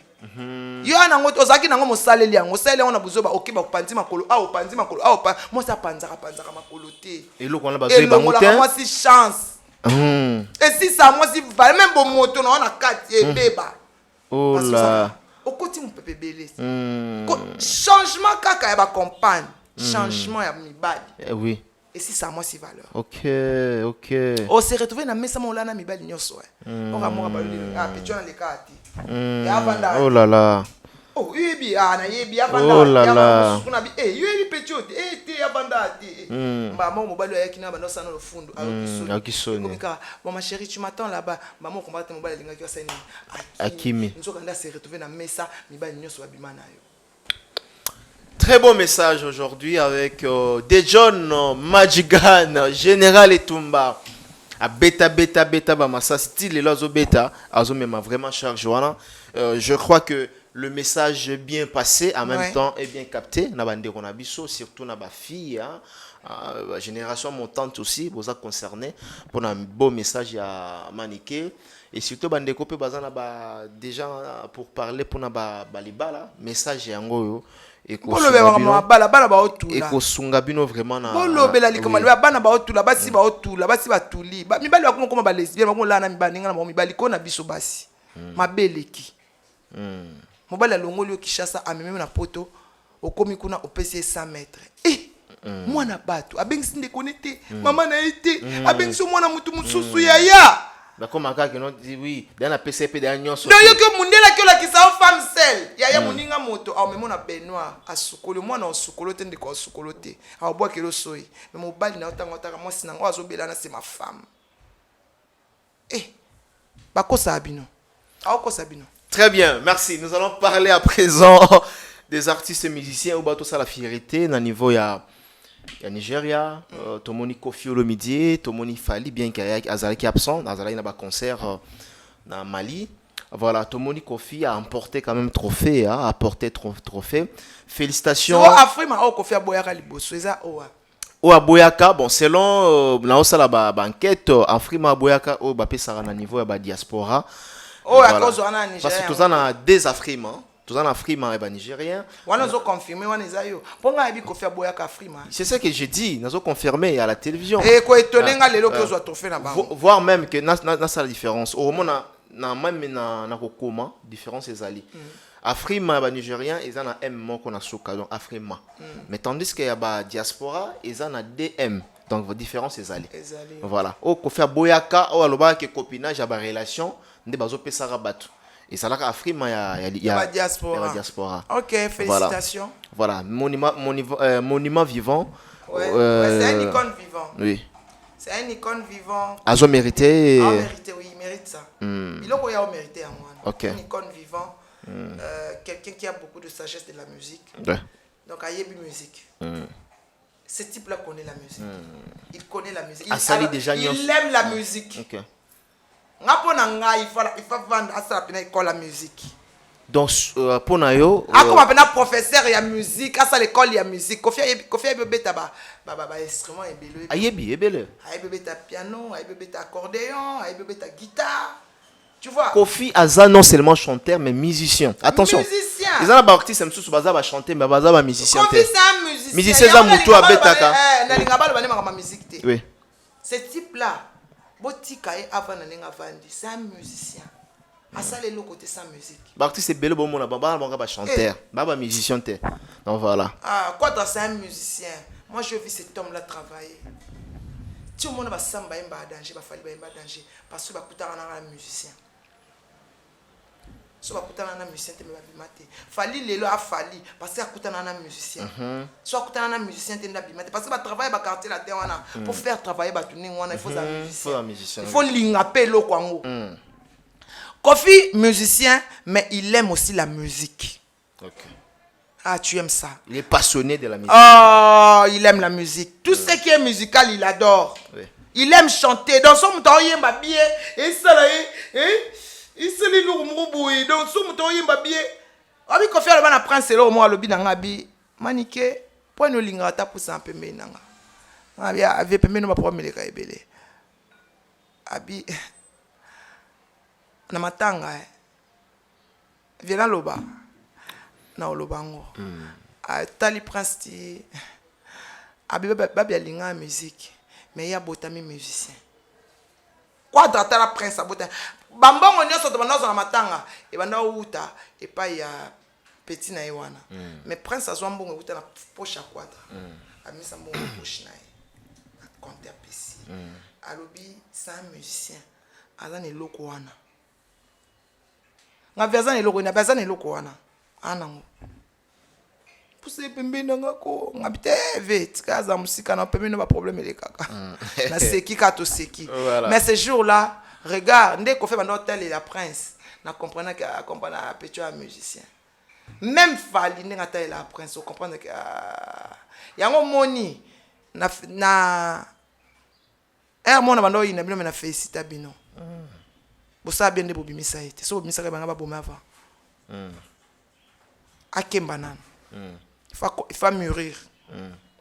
Yo ana ngo ozaki nango mosaleli yango saleli on a besoin ba okiba opanzi makolo a opanzi makolo a opa moi ça panzaka makolo te et loko na bazoyi bango te moi si chance et si ça moi si va même bon moto na on a 4 et beba oh là okoti mon pepe belé changement kaka ya ba compagne changement ya mibali oui et si ça moi si valeur ok on s'est retrouvé na mesa mo lana mibali nyoso on va mo ba petit na le kati. Oh là là. Oh, yebi ana yebi abanda. Oh là là. Yebi petite te abanda te. Maman mobali ya kina banda sana le fundo akisoni. Komika, maman chérie, tu m'attends là-bas. Maman combat te mobali linga ki osani. Akimi. Nzo kanda se retrouver na mesa mibali nyoso babimana yo. Très beau message aujourd'hui avec Dejon Majigan, Général Etumba. A beta ba massa style là zo beta azo même vraiment charge wana je crois que le message est bien passé en même temps est bien capté na bande qu'on a biso surtout na ba fille la génération montante aussi boza concerné pour un beau message à maniquer et surtout bande ko pe bazana ba déjà pour parler pour na ba libala message yango et sunga bino vraiment na bolobela likoma le bana ba otula basi ba otula basi batuli mibali bakoma koma ba lesbienne bakoma lana mibali ngana mo mibali kona biso basi mabeleki mobali alongoli okishasa ameme na poto okomi kuna opesi 100 mètres mwana bato abengisi ndekone te mama na ete abengisi mwana mutu mususu yaya bakoma kaka no dit oui dans la PCP de nyonso donc yo ke mundela ke la kisa femme seule yaya muninga moto a memo na Benoît asukolo mwana osukolo te ndeko osukolo te a boa ke lo soyi mais mobali na otanga otaka mwasi na ngo azobela na c'est ma femme bakosa abino akosa abino. Très bien, merci. Nous allons parler à présent des artistes et musiciens au bateau ça la fierté na niveau ya Nigeria, Tomoni Kofi Olomidie, Tomoni Fali bien qu'il Azali qui est absent, Azali n'a pas concert dans Mali. Voilà, Tomoni Kofi a emporté quand même trophée, a apporté trophée. Félicitations. Afrima o Kofi Aboyaka liboso eza oa. O Aboyaka, bon selon la osala ba enquête Afrima Aboyaka o ba pesa na niveau ya ba diaspora. Oh à cause on a Nigeria. Parce que tous en a des Afrima. Tous en Afrima et ben nigérien. On a confirmé on est ayo. Ponga ebi Kofi Aboyaka Afrima. C'est ça que j'ai dit, nous avons confirmé à la télévision. Et quoi étonné nga lelo que zo trophée na ba. Voir même que na ça la différence. Au moment même na kokoma différence ezali. Afrima ba nigérien ils ont un M moko na soka donc Afrima. Mais tandis que ba diaspora ils ont un DM. Donc vos différences ezali. Voilà. O ko faire boyaka o aloba ke copinage ya ba relation nde bazo pesa rabatu. Et ça là Afrima ya diaspora. OK, félicitations. Voilà, monument vivant. Ouais, c'est un icône vivant. Oui. C'est un icône vivant. Azo mérité. Oui, il mérite ça. Il a mérité à moi. Okay. Un icône vivant. Quelqu'un qui a beaucoup de sagesse de la musique. Ouais. Donc, Ayebi musique. Ce type-là connaît la musique. Il connaît la musique. Il aime la musique. Ok. Il faut vendre à la musique. Donc, pour Nayo. Comme un professeur de musique, à l'école de musique. Kofi beta instrument et belé. Ayebi belé. Ayebi beta piano, ayebi beta accordéon, ayebi beta guitare. Tu vois? Kofi Aza non seulement chanteur mais musicien. Attention. Musicien. Ils ont un artiste même sous baza va chanter mais baza va musicien. Kofi c'est un musicien. Musicien ça muto abetaka. Oui. Ce type là, botika et avant na vandi, c'est un musicien. À ça les côté sans musique. L'artiste c'est belé bon mon baba va chanteur, baba musicien té. Donc voilà. Ah, quoi dans c'est un musicien. Moi je vis cet homme là travailler. Tout le monde va samba imba danger, va falloir imba danger parce que va coûter un musicien. So va coûter un musicien te me va bimate. Fali lelo a fali parce que coûter un musicien. So coûter un musicien te bimate parce que va travailler ba quartier la terre wana pour faire travailler ba tourner wana il faut un musicien. Il faut lingaper lo kwango. Kofi musicien mais il aime aussi la musique. OK. Ah, tu aimes ça. Il est passionné de la musique. Oh, il aime la musique. Tout ce qui est musical, il adore. Oui. Il aime chanter. Dans son temps, il aime bien. Et ça là, il se lit l'oumrouboué. Dans son temps, il aime bien. Abi Kofi a le ban apprendre c'est là au moins le bin ngabi. Manike, point no lingata pour ça peu menanga. Abi avait peu no ma problème les kaibele. Abi na matanga. Viens loba. Na olobango tali prince ti babi alinga musique mais ya botami musicien quoi dans la prince abota bambongo nyoso to banazo na matanga e banda uta e pa ya petit na ewana mais prince azwa mbongo uta na poche à quadre amisa mbongo poche na e compte à pesi alobi c'est un musicien azana eloko wana ngavazana eloko na bazana eloko wana anango pousse pembe nanga ko ngabite vite kaza musika na pembe no ba problème les kaka na seki kato seki mais ce jour là regarde ndé ko fait banda hôtel et la prince na comprendre que comprendre petit musicien même Fali ndé ngata la prince on comprendre que yango moni na mona banda ina bino na félicita bino bosa bien de bobimisa ete so bobimisa ka banga ba boma avant akemba nana il faut mûrir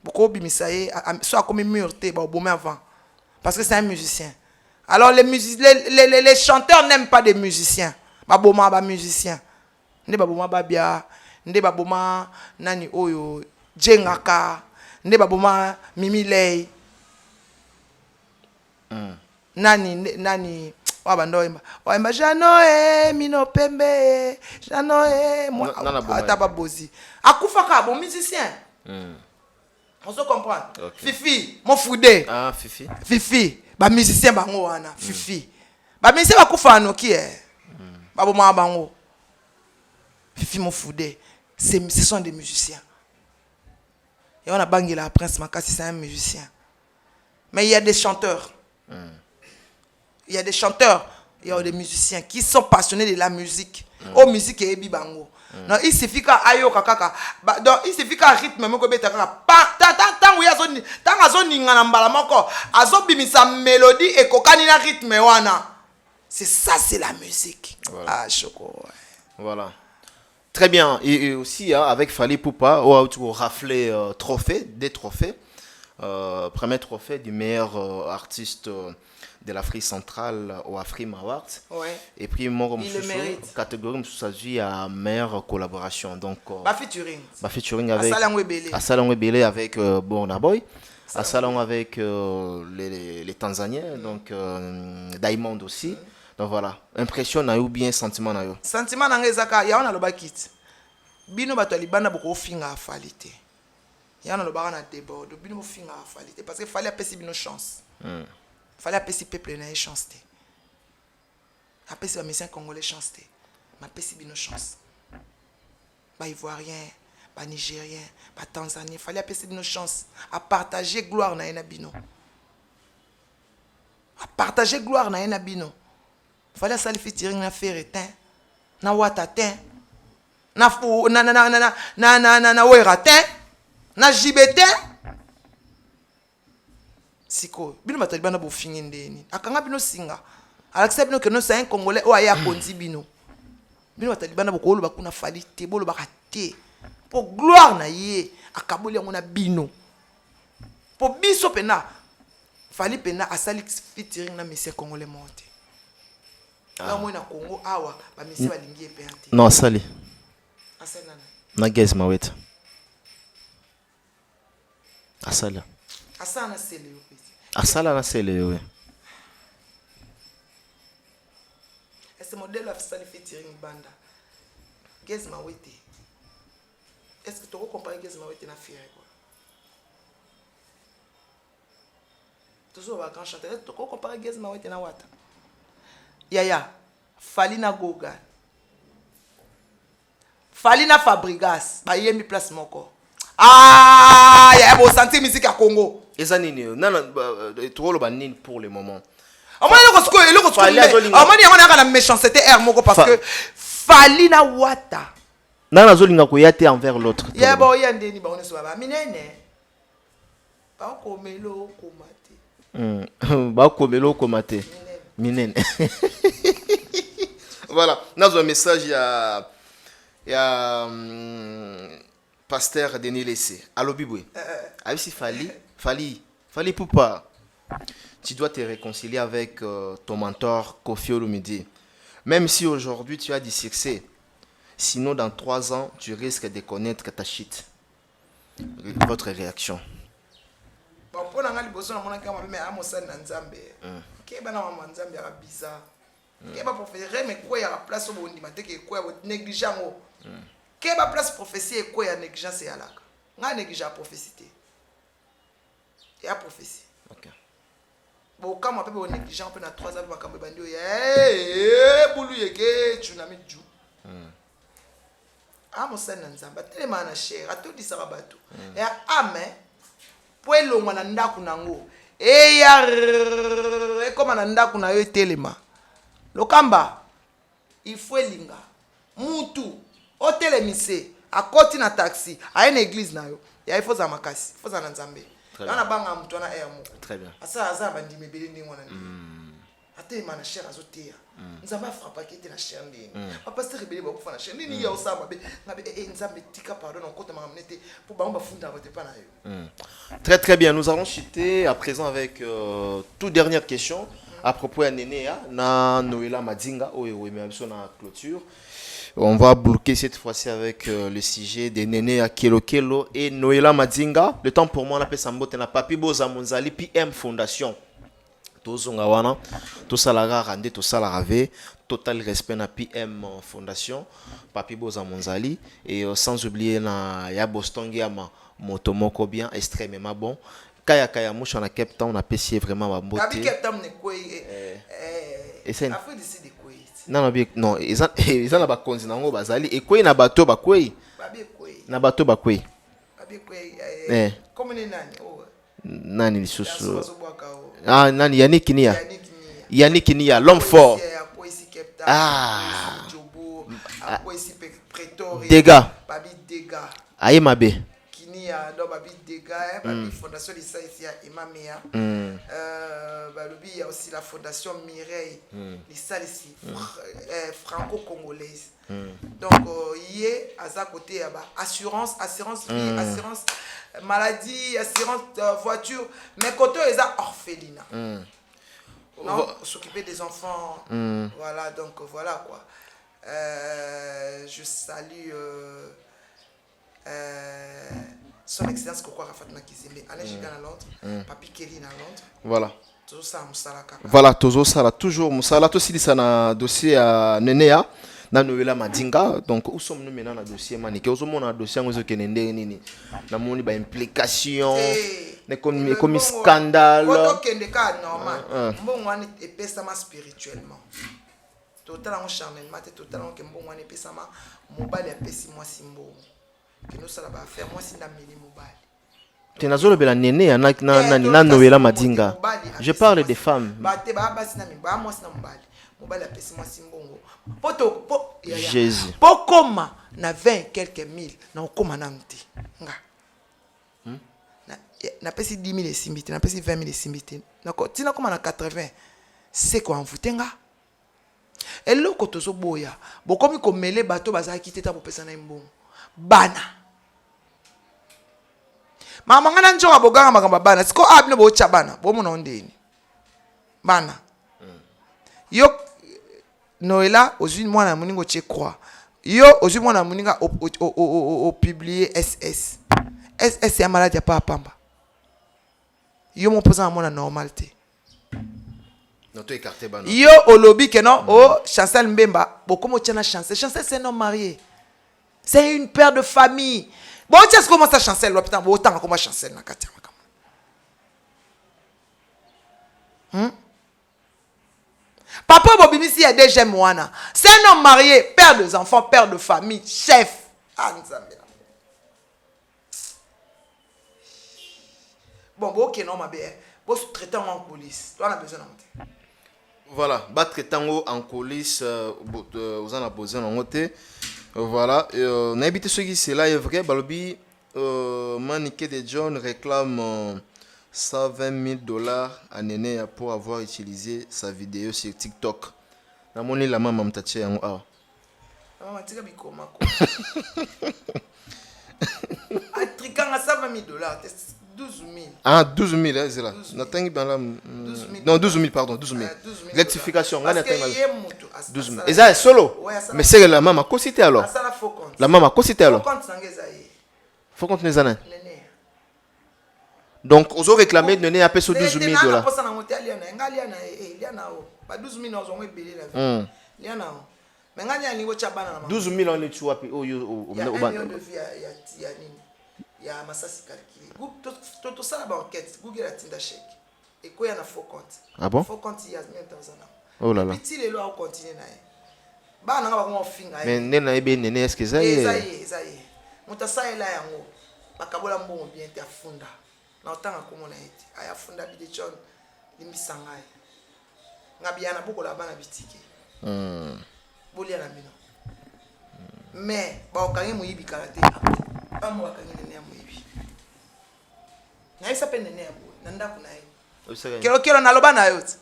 beaucoup bimisaye soit comme mûr te ba bomé avant parce que c'est un musicien alors les chanteurs n'aiment pas des musiciens ba boma ba musicien nde ba boma ba bia nde ba boma nani oyo jengaka nde ba boma mimilei nani Wamba Janoe mino pembe Janoe moi ataba bozi akufaka bon musicien on se comprend Fifi mon foudé Fifi ba musicien bango wana Fifi ba musicien bakufa anoki ba boma bango Fifi mon foudé ce sont des musiciens et on a bangé la prince Makasi c'est un musicien mais il y a des chanteurs il y a des chanteurs, il y a des musiciens qui sont passionnés de la musique. Oh, musique et bibango. Non, il suffit qu'à ayo kaka. Donc, il suffit qu'à rythme moko beta kaka. Tant où tant azoni ngana mbala moko, azo bimisa mélodie et kokani na rythme wana. C'est ça, c'est la musique. Voilà. Ah, choco. Voilà. Très bien. Et aussi, hein, avec Fally Ipupa, on a raflé des trophées. Premier trophée du meilleur artiste de l'Afrique centrale au Afrima Awards. Ouais. Et puis, moi, mérite. catégorie, ça s'agit à meilleure collaboration. Donc, featuring avec Assalon Ebele avec Burna Boy. Assalon avec les Tanzaniens, donc Diamond aussi. Donc voilà, impression na yo bien sentiment na yo. Sentiment na nga ezaka ya wana loba kit. Bino bato libanda boko finga afalité. Ya na loba na déborde, bino bo finga afalité parce que fallait apesi bino chance. Fallait apesi peuple na chance té. Apesi ba messien congolais chance té. Ma apesi bino chance. Ba ivoirien, ba nigérien, ba tanzanien, fallait apesi bino chance à partager gloire na ena bino. À partager gloire na ena bino. Fallait sali featuring na Ferretin, na Watatin, na fou na Weratin, na Jibetin. Siko, bino batali bana bo fingi ndeni. Akanga bino singa. Alakisa bino que non c'est un Congolais o aya konzi bino. Bino batali bana boko lo bakuna fali te bolo bakate. Pour gloire na ye, akaboli ngona bino. Pour biso pena. Fali pena asali featuring na monsieur Congolais monte. Là moi na Congo awa ba monsieur balingi epente. Non, sali. Asali nana. Na guess mawet. Asala. Asala na sele yo pesi. Asala na sele oui. Est-ce modèle of sali featuring banda? Guess mawete. Est-ce que tu compares guess mawete na fier quoi? Toujours va grand chanteur. Tu compares guess mawete na wata? Yaya, fali na Goga. Fali na Fabrigas. Ba yemi place moko. Ah, yaya bo sentir musique à Congo. Eza nini yo? Nana trop lo ba nini pour le moment. Amani le ko Amani yanga na méchanceté air moko parce que fali na wata. Nana zolinga ko yate envers l'autre. Ya bo yandeni ba oneso ba minene. Ba ko melo ko mate. Ba ko melo ko mate. Minene. Voilà, dans un message il y a pasteur Denis Lessé. Allo Biboué. Ah si Fali Poupa. Tu dois te réconcilier avec ton mentor Kofi Olomide. Même si aujourd'hui tu as du succès, sinon dans 3 ans tu risques de connaître ta shit. Votre réaction? Bon pour nanga liboso na mona kama me amosani na Nzambe. Keba na mama Nzambe ya bizarre. Keba professeur mais quoi ya la place au bondi mateke quoi ya négligent ngo. Keba place prophétie quoi ya négligence ya laka. Nga négligent prophétie. Ya prophétie. OK. Bon kama pepe o négligent pe na 3 ans makambo bandio ya bulu yeke tsunami ju. Amosani na Nzambe telema na cher atodi sarabatu. Ya amen. Po elongwa na ndaku nango eya ekoma na ndaku na yo telema lokamba il faut elinga mutu otelemise akoti na taxi aye na église na yo ya il faut za makasi faut za na Nzambe na banga mutu na air moko Très bien. asa aza bandimi beli ndingo na ndingo atema na cher azotea Nzambe afrapa kete na cher ndingo papa pasteur beli ba kufa na cher ndini ya osamba be ngabe Nzambe tika pardon okota makamnete pour ba funda vote pa na yo. Très très bien, nous allons chuter à présent avec toute dernière question à propos de Nénéa, na Noëlla Madinga, oui, mais sur la clôture. On va bloquer cette fois-ci avec le sujet de Nénéa Kelo Kelo et Noëlla Madinga. Le temps pour moi, on appelle ça na Papi Boza Monzali PM Fondation. Tozonga wana, to salara rande, to salara ve, total respect na PM Fondation, Papi Boza Monzali et sans oublier na ya Boston Yama. Motomoko bien extrêmement bon. Kaya mouche na Cape Town on a payé vraiment ma beauté. Kabi Cape Town ne quoi et c'est Afrique d'ici de quoi non ils ont ba konzi nango bazali et quoi na bato ba quoi na bato ba quoi comme ni nani nani lisusu nani Yannick Nia l'homme fort dégâts aïe mabe Kinia do babi dégâts babi fondation de ça ici à Imamia balubi il y a aussi la fondation Mireille ça ici franco-congolaise donc y est à ça côté assurance vie assurance maladie assurance voiture mais côté ils a orphelinat non s'occuper des enfants voilà donc voilà quoi je salue son excellence Koko Rafat Nakizimbe, Alain Giga à Londres, Papi Kelly à Londres. Voilà. Toujours ça, Moussala Kaka. Voilà, toujours ça, toujours Moussala. Tout aussi, ça na dossier à Nenea, na Noëlla Madinga. Donc, où sommes-nous maintenant dans le dossier Maniké? Où sommes-nous dans le dossier où Kenende na moni ba implication, comme scandale. Autant Kendeka normal. Bon, on est épais spirituellement. Totalement charnellement, totalement que bon, on est épais sama. Mobile est épais si moi simbo. Que nous ça va faire moi si na mili mobile. Tenazolo bela nene na Noëlla Madinga. Je parle des femmes. Jésus. Pokoma na 20 quelques mille na okoma na mti. Nga. Na pesi 10 000 esimbite, na pesi 20 000 esimbite. Na ko tina koma na 80. C'est quoi en futenga? Et loko tozo boya. Bokomi ko mele bato bazaki teta popesa na mbongo. Bana. Mama ngana njonga boganga makamba bana siko abino bo chabana bo muna ondeni bana yo Noëlla ozui mwana muningo che croix yo ozui mwana muninga o publier SS ya malade ya papa yo mon posa mwana normalité Noto écarté bana yo olobi que non o Chancel Mbemba bokomo tiana Chancel c'est un homme marié, c'est une père de famille. Bon, tu sais comment ça Chancel, putain, bon, autant comment Chancel na katia makama. Papa Bobimisi il y a déjà moana. C'est un homme marié, père de enfants, père de famille, chef. Ah, Nzambe. Bon, ok, non, ma belle. Bon, traiter en police. Toi, on a besoin de. Voilà, battre tango en coulisses, vous en avez besoin en côté. Voilà, on a habité ce qui c'est là, est vrai, Balobi, Maniké de John réclame $120,000 à Néné pour avoir utilisé sa vidéo sur TikTok. La monnaie la maman m'taché en haut. Maman tika bikoma ko. Atrikanga $120,000, 12,000. Ah, 12,000, c'est là. Non, 12,000, pardon, 12,000. Rectification, on a 12,000. Et ça est solo. Mais c'est la maman, quoi c'était alors? La maman, quoi c'était alors? Faut compte les années. Donc, on a réclamé de donner à peu près $12,000. 12,000 on est tu vois il y a Massassi calculé. Tout ça la enquête. Google a tinda chèque. Et quoi il y a un faux compte. Ah bon? Faux compte il y a même dans un an. Oh là là. Petit les lois continuent na. Ba na ba ko finga. Mais nena ebe nene est-ce que ça y est? Ça y est. Mutasa ela yango. Bakabola mbongo bien te afunda. Na otanga ko mona eti. Aya funda bi de chon limisanga. Ngabiana boko la bana bitike. Bolia na bino. Mais ba okangi muyibi karate. Pas moi quand il est moibi. Na isa pe nene abo nanda kuna yi. Kero na loba na yot.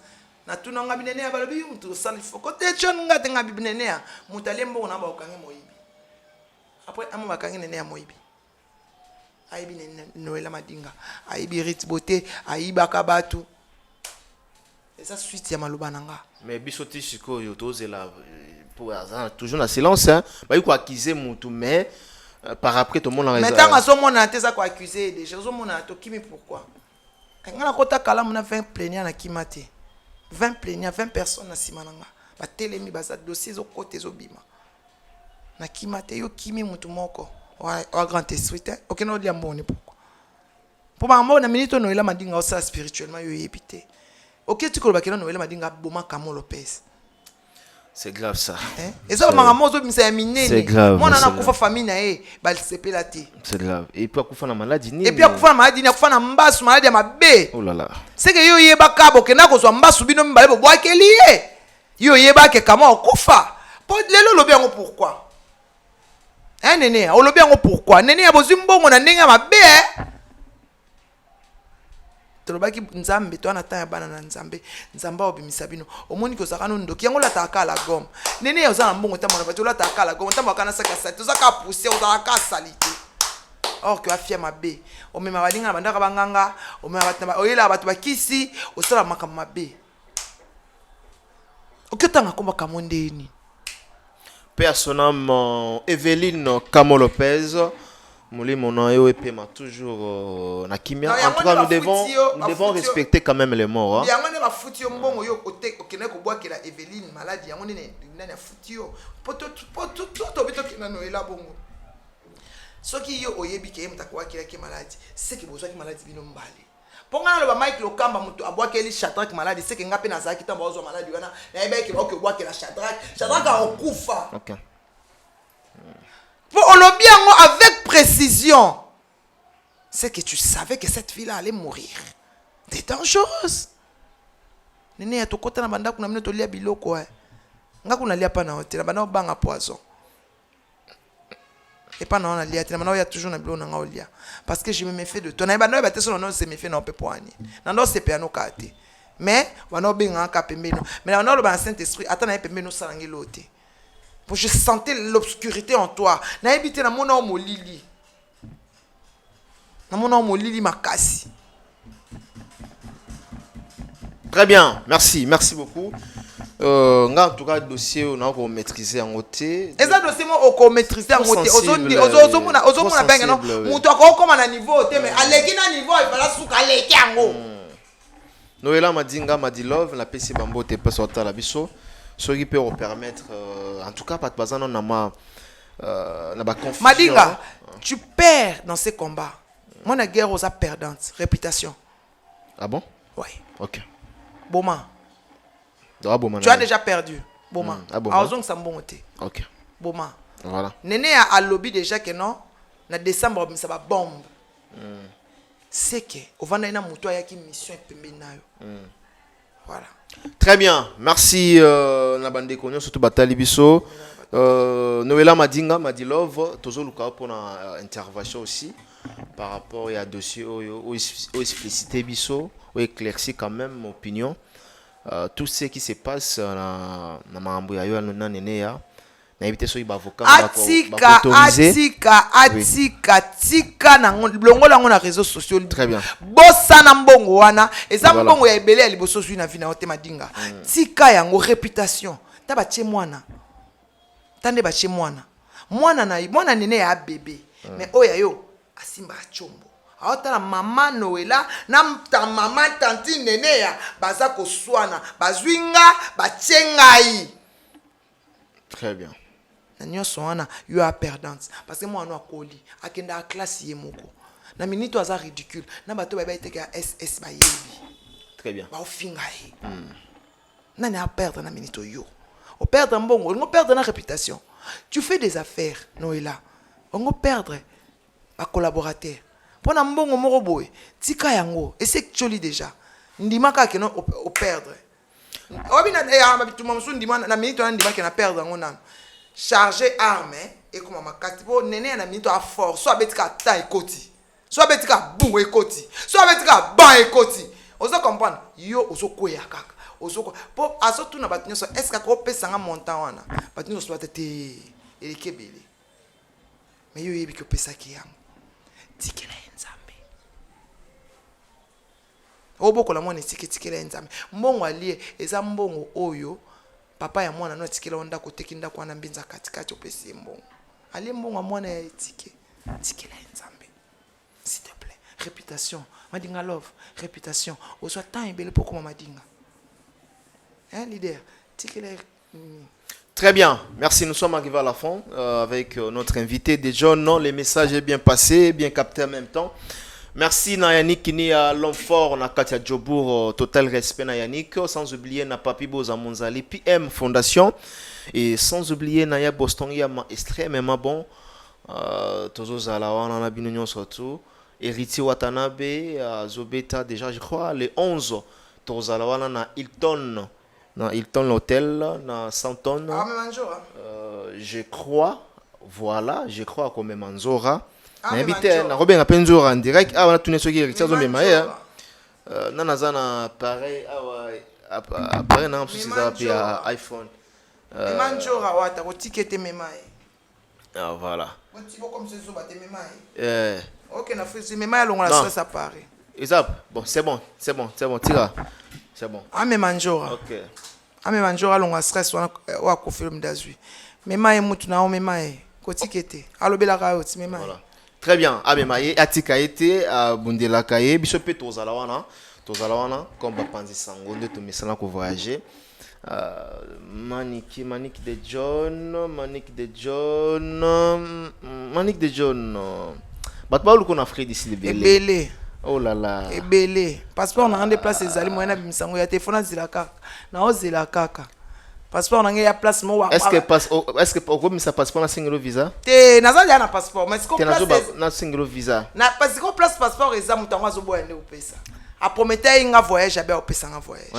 Na tuna ngabi nene aba lobi mtu sali foko te chon ngate ngabi nene ya mutalembo na ba okangi moibi. Après amu bakangi nene ya moibi. Aibi nene Noëlla Madinga, aibi Rit Beauté, aiba kabatu. Et ça suite ya maloba nanga. Mais bisoti siko yo toze la pour toujours dans silence hein. Ba yuko accuser mutu mais par après tout le monde a raison. Maintenant à ce moment on a quoi accusé déjà au monde a to kimi pourquoi? Ngana kota kala mona 20 plaignants na kimate. 20 plaignants, 20 personnes na simananga. Ba telemi ba za dossier zo côté zo bima. Na kimate yo kimi mutu moko. Wa grand esprit. OK no dia mboni pourquoi? Pour ba mbona minute Noëlla Madinga au ça spirituellement yo épité. OK tu ko ba kena Noëlla Madinga boma Kamo Lopez. C'est grave ça. Et ça c'est grave. Moi on a kufa famille na ba sepela te. C'est grave. Et puis akufa na maladie ni. Et puis akufa na maladie ni akufa na mbasu maladie ya mabe. Oh là là. C'est que yo yeba kabo ke na ko so mbasu bino mbale bo bwa ke lié. Yo yeba ke kama okufa. Po lelo lobi yango pourquoi? Nene, o lobi yango pourquoi? Nene ya bozi mbongo na ndenge ya mabe. Tolobaki nzambe to na tanya bana na nzambe nzamba obimisa bino omoni ko zakano ndoki yango la taka la gomme nene yo za mbongo tamona bato la taka la gomme tamaka na saka sa to zaka pousser o zaka salite or que afia mabe o mema balinga bandaka banganga o mema batamba o yela bato bakisi o sala makama mabe o kyotanga komba kamondeni Personnellement Evelyne Kamo Lopez Molimo na yo epema toujours na kimia. Non, En tout cas, nous ba devons futi yo. respecter quand même les morts. Hein. yango ne bafuti yo mbongo yo okende kobwakela Evelyne maladi yango nene nani afuti yo po tobi tokenda noela bongo soki yo oyebi ke ye moto akobwakelaki maladi seke bozwaki maladi bino mbale mpo ngai naloba Mike Lokamba moto abwakeli Shadrack maladi seke nga mpe nazalaki ntango bazwa maladi wana nayebaki baoki obwakela Shadrack akokufa Ok. mpo olobi yango avec précision c'est que tu savais que cette fille-là allait mourir. C'est dangereuse. Nene ya tokota na banda kuna mine tolia biloko nga kuna lia pa na hotel banda banga poison. Et pas na lia tina banda ya toujours na biloko na nga olia parce que je me méfie de toi. Na banda ba teso non se méfie na pe poani. Na ndo se piano kate. Mais banda benga ka pembeno. Mais na lo ba Saint-Esprit atana pembeno salangi lote. Pour je sentais l'obscurité en toi. Na ebite na mona o molili. Na mona o molili makasi. Très bien, merci beaucoup. En tout cas, le dossier, on a maîtrisé en côté. Et ça, dossier, on a maîtrisé en côté. Ozomona benga non. Muto ko comme na niveau te mais aleki na niveau il fallait souka aleki yango. Noëlla Madinga Madilove la PC Bambo te peut sortir la biso. Ce qui peut permettre en tout cas pas de bazan on a na ba confusion. Madinga, tu perds dans ces combats. Moi na guerre aux perdante, réputation. Ah bon? Oui. OK. Boma. Ah, Boma. Tu as déjà perdu. Boma. Ah, Boma. Azong ça bon te. OK. Boma. Voilà. Néné a lobby déjà que non. Na décembre ça va bombe. C'est que au vanda na muto ya ki mission epembe nayo. Voilà. Très bien. Merci na bande konyo surtout Batali Biso. Noëlla Madinga Madilove toujours le cas pour na intervention aussi par rapport à dossier au explicité Biso, au éclaircir quand même opinion. Tout ce qui se passe na mambo ya yo na nene ya na éviter so avocat atika na longola ngo na réseaux sociaux. Très bien. Bossa na mbongo wana eza mbongo ya ebele ya liboso sui na vina ote Madinga. Tika yango réputation. Ta ba tie mwana. Tande ba tie mwana. Mwana nene ya bébé. Mais oya yo asimba chombo. Aotala mama Noëlla na ta mama tanti nene ya baza koswana bazwinga bachengai. Très bien. Na nyonso wana yo a perdante parce que moi no akoli akenda a classe ye moko. Na minute aza ridicule na bato ba iteka SS ba yebi. Très bien. Ba ofinga ye. Nani a perdre na minute yo. O perdre mbongo, on perdre na réputation. Tu fais des affaires Noëlla. On perdre ba collaborateur. Pona mbongo moko boy, tika yango, et c'est joli déjà. Ndima ka keno o perdre. Obi na ya mabitu mamsu ndima na minute na ndima ke na perdre ngo na. Charger arme et comme makati po nene na minute a force, so abetika ta ekoti. So abetika bu ekoti. So abetika ba ekoti. Ozo comprendre, yo ozo koya kaka. Ozo ko po aso tu na batunyo so est-ce que ko pesa nga montant wana. Batunyo so tete elekebele. Mais yo yebi ko pesa ki yango. Tikela nzambe oboko la mwana tikela nzambe mbongo alie eza mbongo oyo papa ya mwana no tikela onda kotekinda kwa na mbinza katikati opesi mbongo alie mbongo mwana ya tikela nzambe s'il te plaît réputation Madinga love réputation ozo tant ebele poko Madinga leader tikela. Très bien, merci. Nous sommes arrivés à la fin avec notre invité. Déjà, non, le message est bien passé, bien capté en même temps. Merci na Yannick Kini à l'homme fort, na Katia Djobour, total respect na Yannick. Sans oublier na Papi Boza Monzali, PM Fondation. Et sans oublier na ya Boston, ya extrêmement bon. Tozo Zalawa, na Binunion surtout. Héritier Watanabe, Zobeta, déjà, je crois, les 11. Tozo Zalawa na Hilton. Dans Hilton l'hôtel, dans Santon. Je crois, voilà, je crois qu'on même Manzora. Invité, na Robin Apenzora en direct. Ah, on a tourné ce qui est Richard Zomemaye. Nanazana, pareil, après, non, plus c'est à iPhone. Manjora, ouais, t'as ticket Memaye. Ah, voilà. Comme c'est ça, t'es Memaye. Ok, na fait, Memaye, on a stress à Paris. Exact. Bon, c'est bon, tira. C'est bon. Ame Manjora. Ok. Ame Manjora longa stress wa ko film d'azui. Memaye mutu na o memaye. Ko tikete. Alobela ka oti memaye. Voilà. Très bien. Abemaye atika été à Bundela Kaye, biso pe tozala wana comme bapanzi sango nde to mesana ko voyager. Manik de John. Batba lu kona Afrique d'ici Ebele. Oh là là. Ebele. Passeport on a des places ezali moyena bimisango ya téléphone zila kaka. Na ozela kaka. Passeport on a ya place mo wa. Est-ce que comme ça passeport na single visa? Te nazali na passeport mais ko place na single visa. Na parce que place passeport eza mutango azobo ende opesa. A promettre inga voyage abe opesa nga voyage.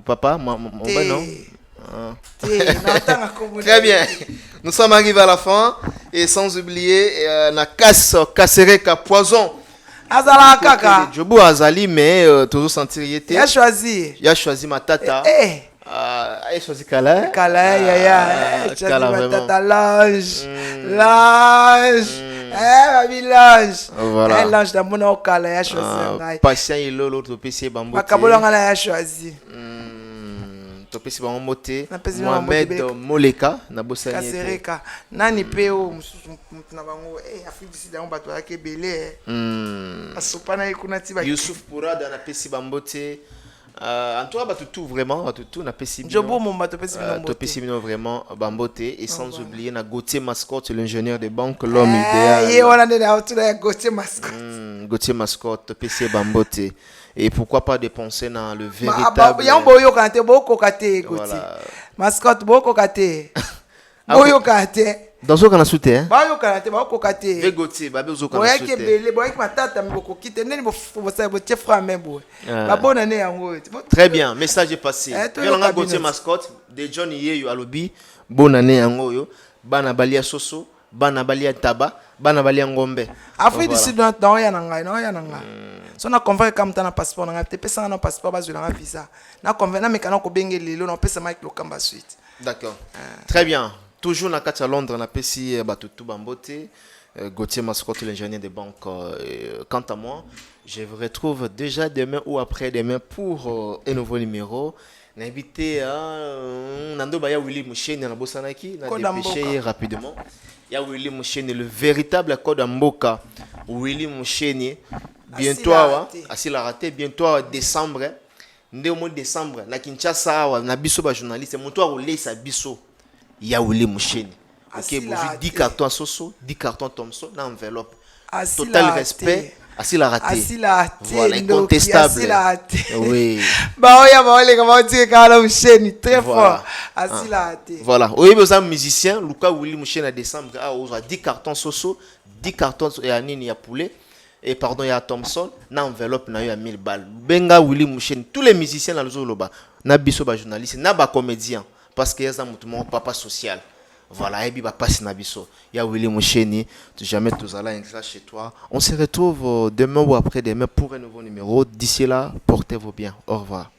Papa, mon non. Très bien. Nous sommes arrivés à la fin et sans oublier na Kasereka poison. Azala kaka. Jobo azali mais toujours sentir yete. Il a choisi ma tata. Il a choisi Kala. Kala ya. Kala ma vraiment. tata l'ange. L'ange. L'ange. Voilà. L'ange da mona okala ya choisi ngai. Patient et l'autre PC bambo. Makabolo ngala ya choisi. Topesi bango moté Mohamed Moleka na bosani Kasereka nani peo na bango Afrique du Sud on bato ya kebele asopa na ikuna tiba Youssouf Pourada na pesi bambote en tout cas tout vraiment tout na pesi Jobo mon bato pesi bambote topesi bino vraiment bambote et sans oublier na Gauthier Mascotte l'ingénieur de banque l'homme idéal yé on a de la autour de Gauthier Mascotte Gauthier Mascotte topesi bambote. Et pourquoi pas dépenser dans le véritable... Il y a un boyo kante, boko kate, Gauthier. Mascotte, boko kate. Boyo kate. Dans ce qu'on a soutenu, hein? Boyo kate, boko kate. Ve Gauthier, babe zo qu'on a boya soutenu. ke bele, boya ke matata mboko kite. Neni bo sa bo tie frère même boy. Ba bonne année yango. Très bien, message est passé. Relanga Gauthier Mascotte, de John Yeyo alobi, bonne année yango yo. Bana balia soso, bana balia taba, bana balia ngombe. Afrique du Sud dans ya nanga, non ya nanga. So na convaincre comme t'as un passeport na te pesa na passeport bas na visa na convaincre na mekana ko benge lelo na pesa mic lokamba suite. D'accord. Très bien. Toujours na kati à Londres na pesi batutu bambote Gauthier Mascotte l'ingénieur de banque. Quant à moi, je vous retrouve déjà demain ou après-demain pour un nouveau numéro. N'invité Nando Baya Willy Moucheni na bosanaki na dépêcher rapidement. Il y a Willy Moucheni le véritable code Mboka. Willy Moucheni bientôt asila raté bientôt décembre ndé au mois de décembre na Kinshasa na biso ba journaliste monto a rouler sa biso ya Willy Moucheni. OK, vous 10 cartons Soso, 10 cartons Thomson na enveloppe. Total respect. Asila raté. Voilà, incontestable. Oui. Bah oya ba ole kama tie kala Moucheni très fort. Asila raté. Voilà. Oui, vous êtes musicien, Luka Willy Moucheni à décembre a 10 cartons Soso, 10 cartons et Anini ya poulet. Et pardon, il y a Thomson, na enveloppe na eu à 1000 balles. Benga Willy Moucheni, tous les musiciens dans le Zoloba, na biso ba journaliste, na ba comédien parce que y a ça mon papa social. Voilà, et puis ba passe na biso. Il y a Willy Moucheni, jamais tous allez chez toi. On se retrouve demain ou après-demain pour un nouveau numéro. D'ici là, portez-vous bien. Au revoir.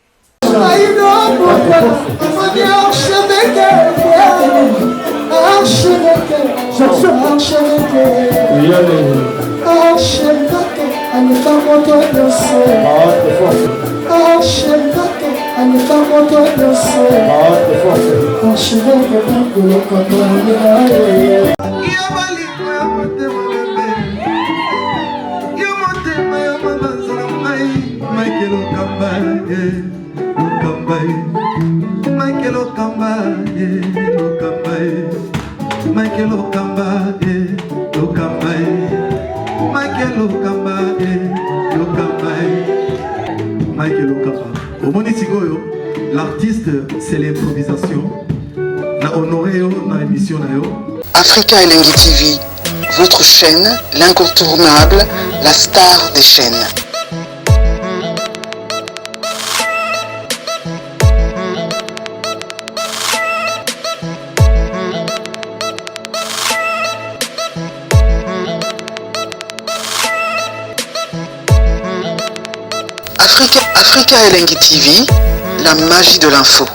L'artiste, c'est l'improvisation. Na honoré na émission na yo. Africa Elengi TV, votre chaîne, l'incontournable, la star des chaînes. Africa Elengi TV, la magie de l'info.